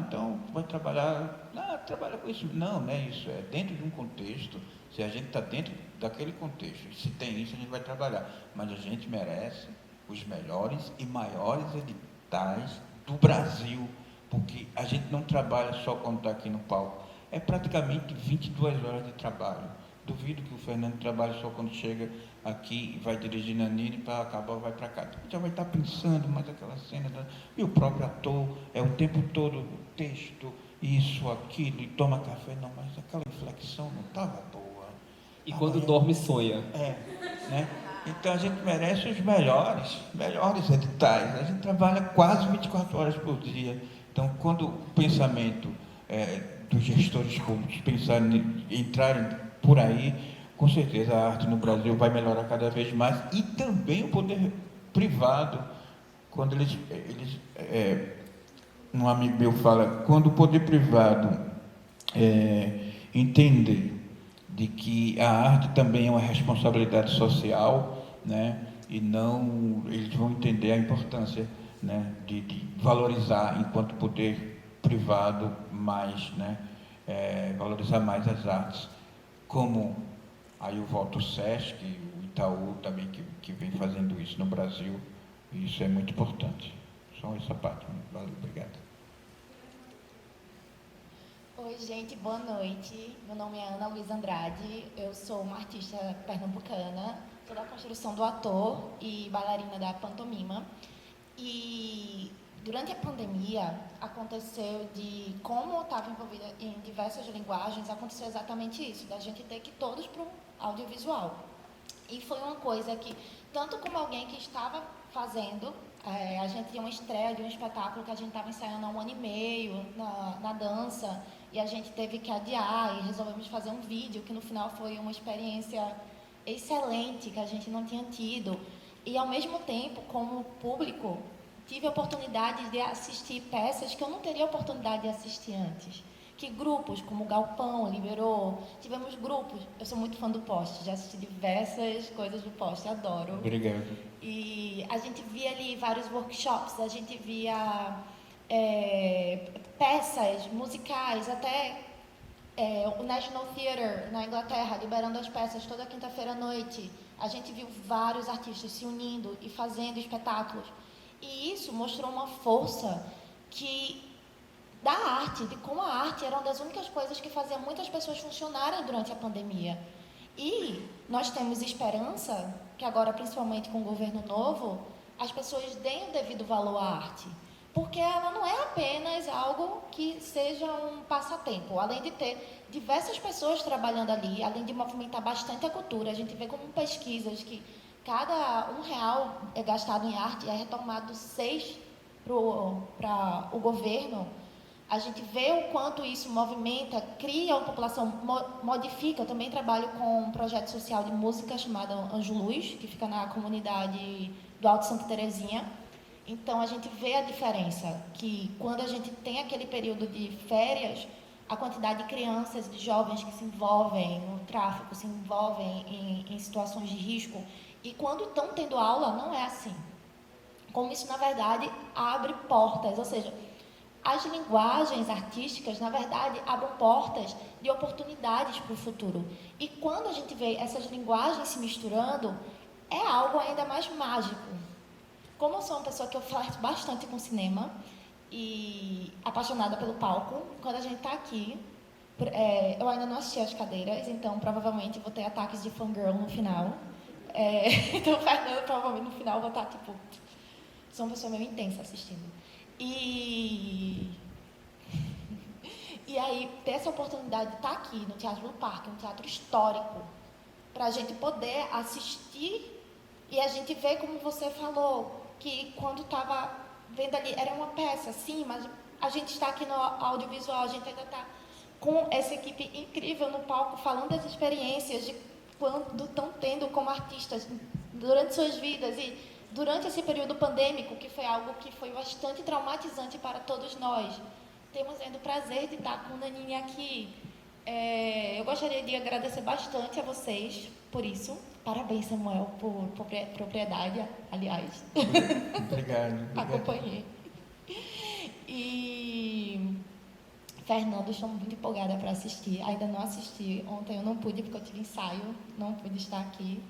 Então vai trabalhar, trabalha com isso. Não é isso, é dentro de um contexto. Se a gente está dentro daquele contexto, se tem isso, a gente vai trabalhar. Mas a gente merece os melhores e maiores editais do Brasil, porque a gente não trabalha só quando está aqui no palco. É praticamente 22 horas de trabalho. Duvido que o Fernando trabalhe só quando chega aqui e vai dirigir na Nini para acabar, vai para cá. Então, já vai estar pensando mais aquela cena. E o próprio ator o tempo todo, o texto, isso, aquilo, e toma café. Não, mas aquela inflexão não estava boa. E quando dorme, sonha. Né? Então, a gente merece os melhores editais. A gente trabalha quase 24 horas por dia. Então, quando o pensamento dos gestores públicos entrarem por aí, com certeza a arte no Brasil vai melhorar cada vez mais, e também o poder privado, quando um amigo meu fala, quando o poder privado entender de que a arte também é uma responsabilidade social, né, e não, eles vão entender a importância, né, de valorizar enquanto poder privado mais, né, valorizar mais as artes. Como aí eu volto o SESC, o Itaú também, que vem fazendo isso no Brasil, e isso é muito importante. Só essa parte. Valeu, obrigado. Oi, gente, boa noite. Meu nome é Ana Luísa Andrade, eu sou uma artista pernambucana, sou da construção do ator e bailarina da pantomima. E durante a pandemia, aconteceu de, como eu estava envolvida em diversas linguagens, aconteceu exatamente isso, da gente ter que ir todos para o audiovisual. E foi uma coisa que, tanto como alguém que estava fazendo, a gente tinha uma estreia de um espetáculo que a gente estava ensaiando há 1 ano e meio na dança, e a gente teve que adiar e resolvemos fazer um vídeo, que no final foi uma experiência excelente, que a gente não tinha tido. E, ao mesmo tempo, como público, tive a oportunidade de assistir peças que eu não teria oportunidade de assistir antes. Que grupos como o Galpão liberou, tivemos grupos, eu sou muito fã do Poste, já assisti diversas coisas do Poste, adoro. Obrigado. E a gente via ali vários workshops, a gente via peças musicais, até o National Theatre na Inglaterra, liberando as peças toda quinta-feira à noite. A gente viu vários artistas se unindo e fazendo espetáculos. E isso mostrou uma força da arte, de como a arte era uma das únicas coisas que fazia muitas pessoas funcionarem durante a pandemia. E nós temos esperança que agora, principalmente com o governo novo, as pessoas deem o devido valor à arte. Porque ela não é apenas algo que seja um passatempo. Além de ter diversas pessoas trabalhando ali, além de movimentar bastante a cultura, a gente vê como pesquisas que cada R$1 é gastado em arte é retomado 6 para o governo. A gente vê o quanto isso movimenta, cria uma população, modifica. Eu também trabalho com um projeto social de música chamado Anjo Luz, que fica na comunidade do Alto Santa Terezinha. Então, a gente vê a diferença, que quando a gente tem aquele período de férias, a quantidade de crianças, de jovens que se envolvem no tráfico, se envolvem em situações de risco, e quando estão tendo aula, não é assim. Como isso, na verdade, abre portas, ou seja, as linguagens artísticas, na verdade, abrem portas de oportunidades para o futuro. E quando a gente vê essas linguagens se misturando, é algo ainda mais mágico. Como eu sou uma pessoa que eu flerto bastante com cinema e apaixonada pelo palco, quando a gente está aqui, eu ainda não assisti as cadeiras, então provavelmente vou ter ataques de fangirl no final. Então, o Fernando provavelmente no final vai estar tipo... Sou uma pessoa meio intensa assistindo. E aí, ter essa oportunidade de estar aqui no Teatro do Parque, um teatro histórico, para a gente poder assistir e a gente ver, como você falou, que quando estava vendo ali, era uma peça, sim, mas a gente está aqui no audiovisual, a gente ainda está com essa equipe incrível no palco, falando das experiências de quando estão tendo como artistas durante suas vidas e durante esse período pandêmico, que foi algo que foi bastante traumatizante para todos nós. Temos ainda o prazer de estar com o Naninha aqui. Eu gostaria de agradecer bastante a vocês por isso. Parabéns, Samuel, por propriedade, aliás. Obrigado. Acompanhei. E, Fernando, estou muito empolgada para assistir. Ainda não assisti. Ontem eu não pude, porque eu tive ensaio. Não pude estar aqui.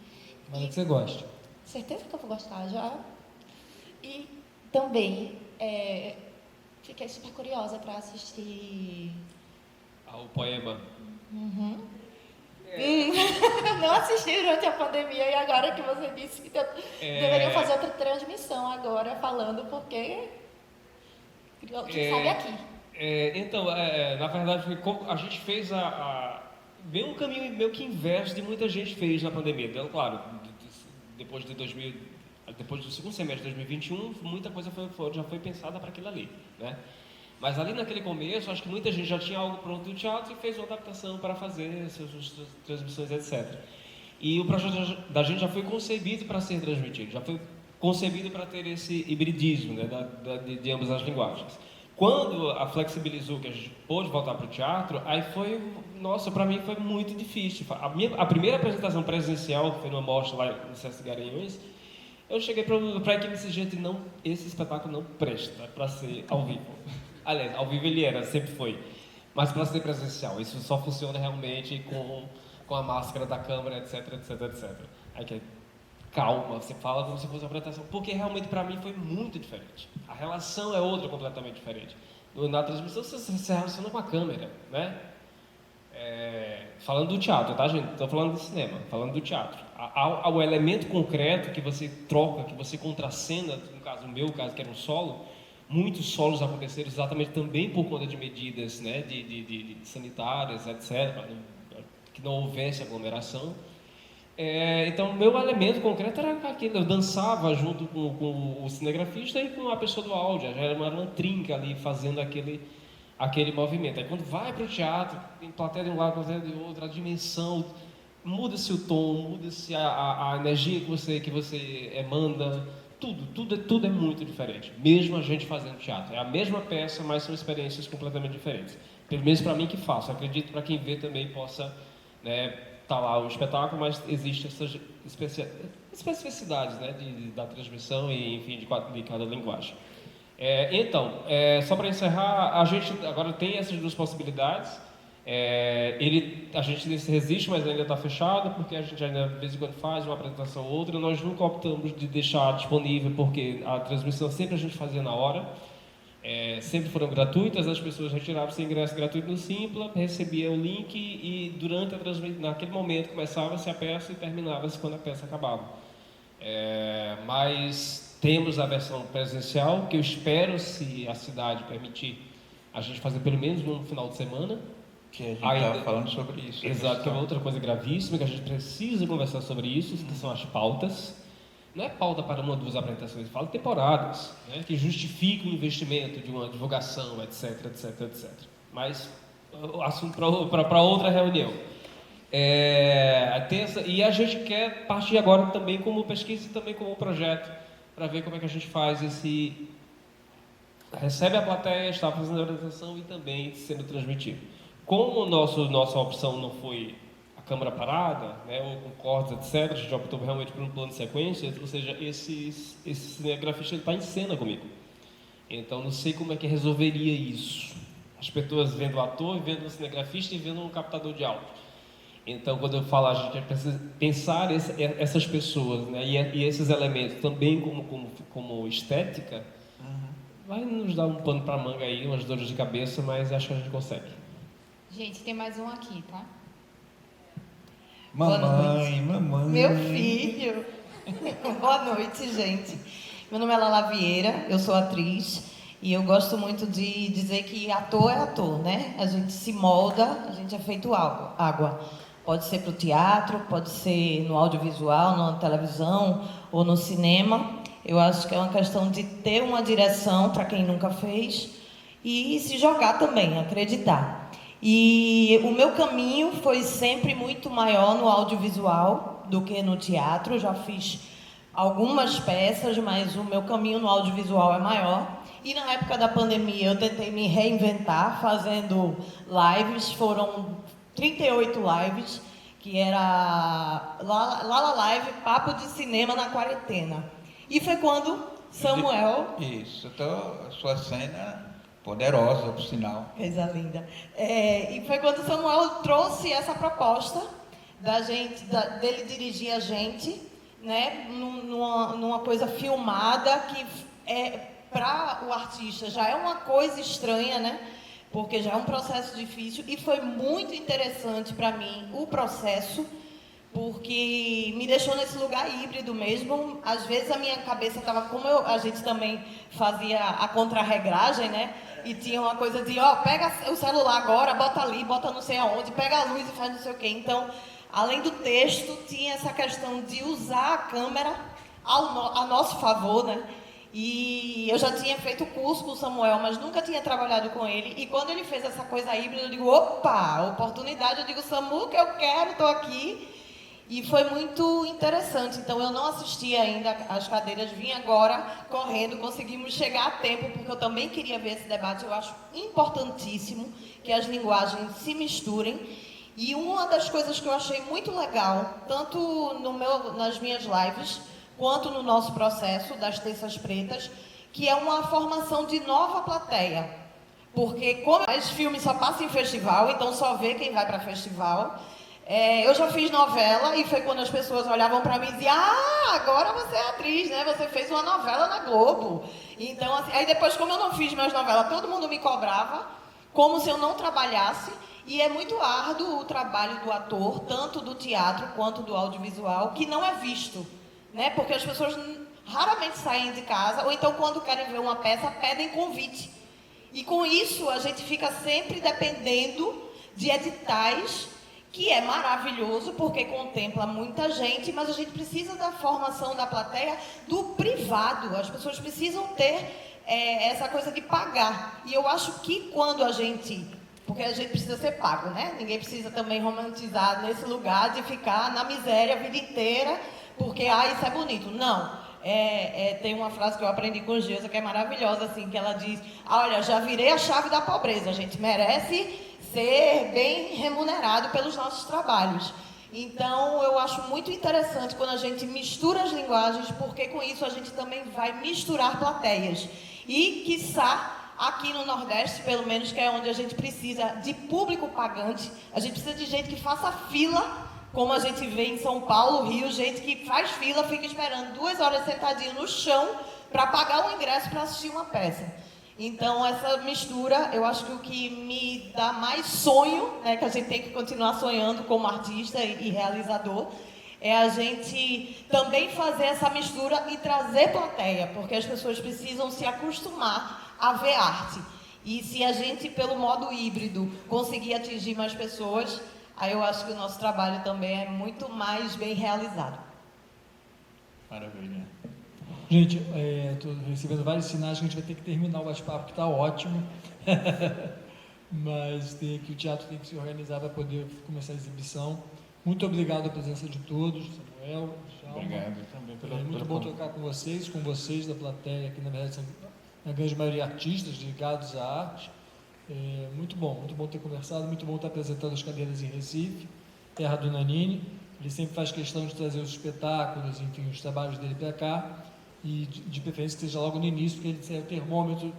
Mas é que você gosta. Certeza que eu vou gostar já. E também fiquei super curiosa para assistir. O poema. Uhum. Não assisti durante a pandemia e agora que você disse que deveriam fazer outra transmissão agora falando, porque quem sabe aqui. Então, na verdade, a gente fez bem um caminho meio que inverso de muita gente fez na pandemia. Então, claro, depois do segundo semestre de 2021, muita coisa já foi pensada para aquilo ali, né? Mas ali naquele começo, acho que muita gente já tinha algo pronto do teatro e fez uma adaptação para fazer suas transmissões, etc. E o projeto da gente já foi concebido para ser transmitido, já foi concebido para ter esse hibridismo, né, de ambas as linguagens. Quando a flexibilizou, que a gente pôde voltar para o teatro, aí para mim foi muito difícil. A primeira apresentação presencial, que foi numa mostra lá no Sesc Garanhuns, eu cheguei para a equipe e disse, gente, esse espetáculo não presta para ser ao vivo. Aliás, ao vivo ele sempre foi. Mas para ser presencial, isso só funciona realmente com a máscara da câmera, etc, etc, etc. Aí calma, você fala como se fosse uma apresentação, porque realmente para mim foi muito diferente. A relação é outra completamente diferente. Na transmissão você se relaciona com a câmera, né? Falando do teatro, tá, gente? Estou falando do cinema, falando do teatro. Há o elemento concreto que você troca, que você contracena, no caso, no meu caso, que era um solo. Muitos solos aconteceram exatamente também por conta de medidas, né, de sanitárias, etc., para que não houvesse aglomeração. Então, meu elemento concreto era aquele, eu dançava junto com o cinegrafista e com a pessoa do áudio, já era uma trinca ali fazendo aquele movimento. Aí quando vai para o teatro, tem plateia de um lado, plateia de outro, a dimensão, muda-se o tom, muda-se a energia que você emana, tudo é muito diferente, mesmo a gente fazendo teatro. É a mesma peça, mas são experiências completamente diferentes. Pelo menos para mim que faço, acredito para quem vê também possa, né, tá lá o espetáculo, mas existem essas especificidades, né, da transmissão e, enfim, de cada linguagem. Só para encerrar, a gente agora tem essas duas possibilidades. A gente resiste, mas ainda está fechado, porque a gente ainda de vez em quando faz uma apresentação ou outra. Nós nunca optamos de deixar disponível, porque a transmissão sempre a gente fazia na hora. Sempre foram gratuitas, as pessoas retiravam seu ingresso gratuito no Simpla, recebia o link e durante a transmissão, naquele momento, começava-se a peça e terminava-se quando a peça acabava. Mas temos a versão presencial, que eu espero, se a cidade permitir, a gente fazer pelo menos no final de semana. Que a gente estava falando sobre isso. Exato, que é outra coisa gravíssima, que a gente precisa conversar sobre isso, que são as pautas. Não é pauta para uma ou duas apresentações, fala temporadas, né, que justificam o investimento de uma divulgação, etc, etc, etc. Mas assunto para outra reunião. E a gente quer partir agora também como pesquisa e também como projeto, para ver como é que a gente faz recebe a plateia, está fazendo a apresentação e também sendo transmitido. Como nossa opção não foi câmera parada, né, ou com cortes, etc., a gente optou realmente por um plano de sequência, ou seja, esse cinegrafista está em cena comigo. Então, não sei como é que resolveria isso. As pessoas vendo o ator, vendo o cinegrafista e vendo um captador de áudio. Então, quando eu falo, a gente precisa pensar essas pessoas, né, e esses elementos também como estética, vai nos dar um pano para a manga aí, umas dores de cabeça, mas acho que a gente consegue. Gente, tem mais um aqui, tá? Mamãe. Meu filho. Boa noite, gente. Meu nome é Lala Vieira, eu sou atriz e eu gosto muito de dizer que ator é ator, né? A gente se molda, a gente é feito água. Pode ser para o teatro, pode ser no audiovisual, na televisão ou no cinema. Eu acho que é uma questão de ter uma direção para quem nunca fez e se jogar também, acreditar. E o meu caminho foi sempre muito maior no audiovisual do que no teatro. Eu já fiz algumas peças, mas o meu caminho no audiovisual é maior. E na época da pandemia eu tentei me reinventar fazendo lives. Foram 38 lives, que era Lala Live, papo de cinema na quarentena. E foi quando Samuel... Isso, a sua cena... poderosa, por sinal. Coisa linda. E foi quando o Samuel trouxe essa proposta dele dirigir a gente, né, numa coisa filmada que para o artista já é uma coisa estranha, né, porque já é um processo difícil e foi muito interessante para mim o processo, porque me deixou nesse lugar híbrido mesmo. Às vezes a minha cabeça estava, como a gente também fazia a contrarregragem, né? E tinha uma coisa de, pega o celular agora, bota ali, bota não sei aonde, pega a luz e faz não sei o quê. Então, além do texto, tinha essa questão de usar a câmera a nosso favor, né? E eu já tinha feito curso com o Samuel, mas nunca tinha trabalhado com ele. E quando ele fez essa coisa híbrida, eu digo, opa, oportunidade. Eu digo, Samu, que eu quero, estou aqui. E foi muito interessante. Então, eu não assisti ainda às cadeiras, vim agora correndo, conseguimos chegar a tempo, porque eu também queria ver esse debate. Eu acho importantíssimo que as linguagens se misturem. E uma das coisas que eu achei muito legal, tanto nas minhas lives, quanto no nosso processo das Terças Pretas, que é uma formação de nova plateia. Porque como esse filme só passa em festival, então só vê quem vai para festival... eu já fiz novela e foi quando as pessoas olhavam para mim e diziam, agora você é atriz, né? Você fez uma novela na Globo. Então, assim, aí depois, como eu não fiz mais novela, todo mundo me cobrava, como se eu não trabalhasse. E é muito árduo o trabalho do ator, tanto do teatro quanto do audiovisual, que não é visto, né? Porque as pessoas raramente saem de casa, ou então quando querem ver uma peça, pedem convite. E com isso, a gente fica sempre dependendo de editais que é maravilhoso porque contempla muita gente, mas a gente precisa da formação da plateia do privado. As pessoas precisam ter essa coisa de pagar. E eu acho que quando a gente... Porque a gente precisa ser pago, né? Ninguém precisa também romantizar nesse lugar de ficar na miséria a vida inteira, porque, isso é bonito. Não. Tem uma frase que eu aprendi com Geusa que é maravilhosa, assim, que ela diz, olha, já virei a chave da pobreza, a gente merece ser bem remunerado pelos nossos trabalhos. Então, eu acho muito interessante quando a gente mistura as linguagens, porque com isso a gente também vai misturar plateias. E, quiçá, aqui no Nordeste, pelo menos, que é onde a gente precisa de público pagante, a gente precisa de gente que faça fila, como a gente vê em São Paulo, Rio, gente que faz fila, fica esperando 2 horas sentadinho no chão para pagar o ingresso para assistir uma peça. Então, essa mistura, eu acho que o que me dá mais sonho, né, que a gente tem que continuar sonhando como artista e realizador, é a gente também fazer essa mistura e trazer plateia, porque as pessoas precisam se acostumar a ver arte. E se a gente, pelo modo híbrido, conseguir atingir mais pessoas, aí eu acho que o nosso trabalho também é muito mais bem realizado. Maravilha. Gente, estou recebendo vários sinais que a gente vai ter que terminar o bate-papo, que está ótimo. Mas que o teatro tem que se organizar para poder começar a exibição. Muito obrigado pela presença de todos, Samuel, Djalma. Obrigado também pela Muito bom trocar com vocês da plateia, que na verdade são, na grande maioria, artistas ligados à arte. Muito bom ter conversado, muito bom estar apresentando as cadeiras em Recife, terra do Nanini. Ele sempre faz questão de trazer os espetáculos, enfim, os trabalhos dele para cá, e de preferência que seja logo no início, porque ele é o termômetro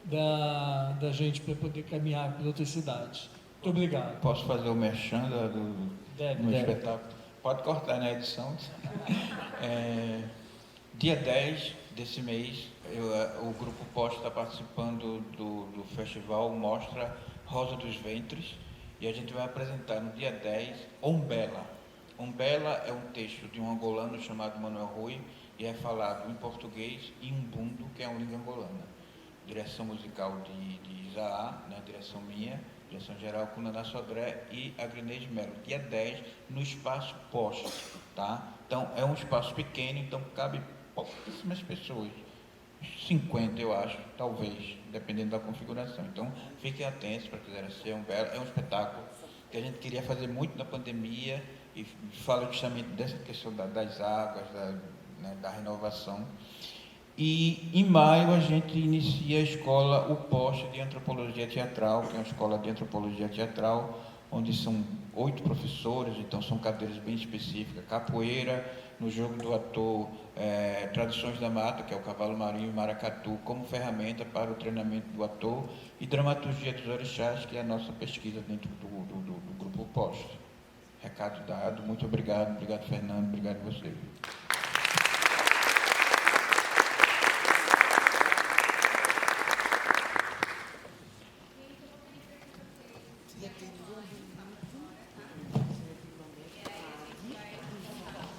da gente para poder caminhar por outras cidades. Muito obrigado. Posso fazer o merchan do Deve. espetáculo? Pode cortar na edição. Dia 10 desse mês, o Grupo Posto está participando do festival Mostra Rosa dos Ventres, e a gente vai apresentar no dia 10 Umbela. Umbela é um texto de um angolano chamado Manuel Rui, e é falado em português e umbundo, que é uma língua angolana. Direção musical de Isaá, né, direção minha, direção geral com Naná Sodré e Agrinês Melo. Dia 10, no Espaço Posto, tá? Então, é um espaço pequeno, então cabe pouquíssimas pessoas. 50, eu acho, talvez, dependendo da configuração. Então, fiquem atentos para quiser ser Umbela. É um espetáculo que a gente queria fazer muito na pandemia, e fala justamente dessa questão das águas, da renovação. E em maio a gente inicia a escola O Poste de Antropologia Teatral, que é uma escola de antropologia teatral, onde são 8 professores, então são cadeiras bem específicas, capoeira, no jogo do ator, Tradições da Mata, que é o cavalo marinho e maracatu, como ferramenta para o treinamento do ator, e dramaturgia dos orixás, que é a nossa pesquisa dentro do Grupo O Poste. Recado dado, muito obrigado, Fernando, obrigado a você.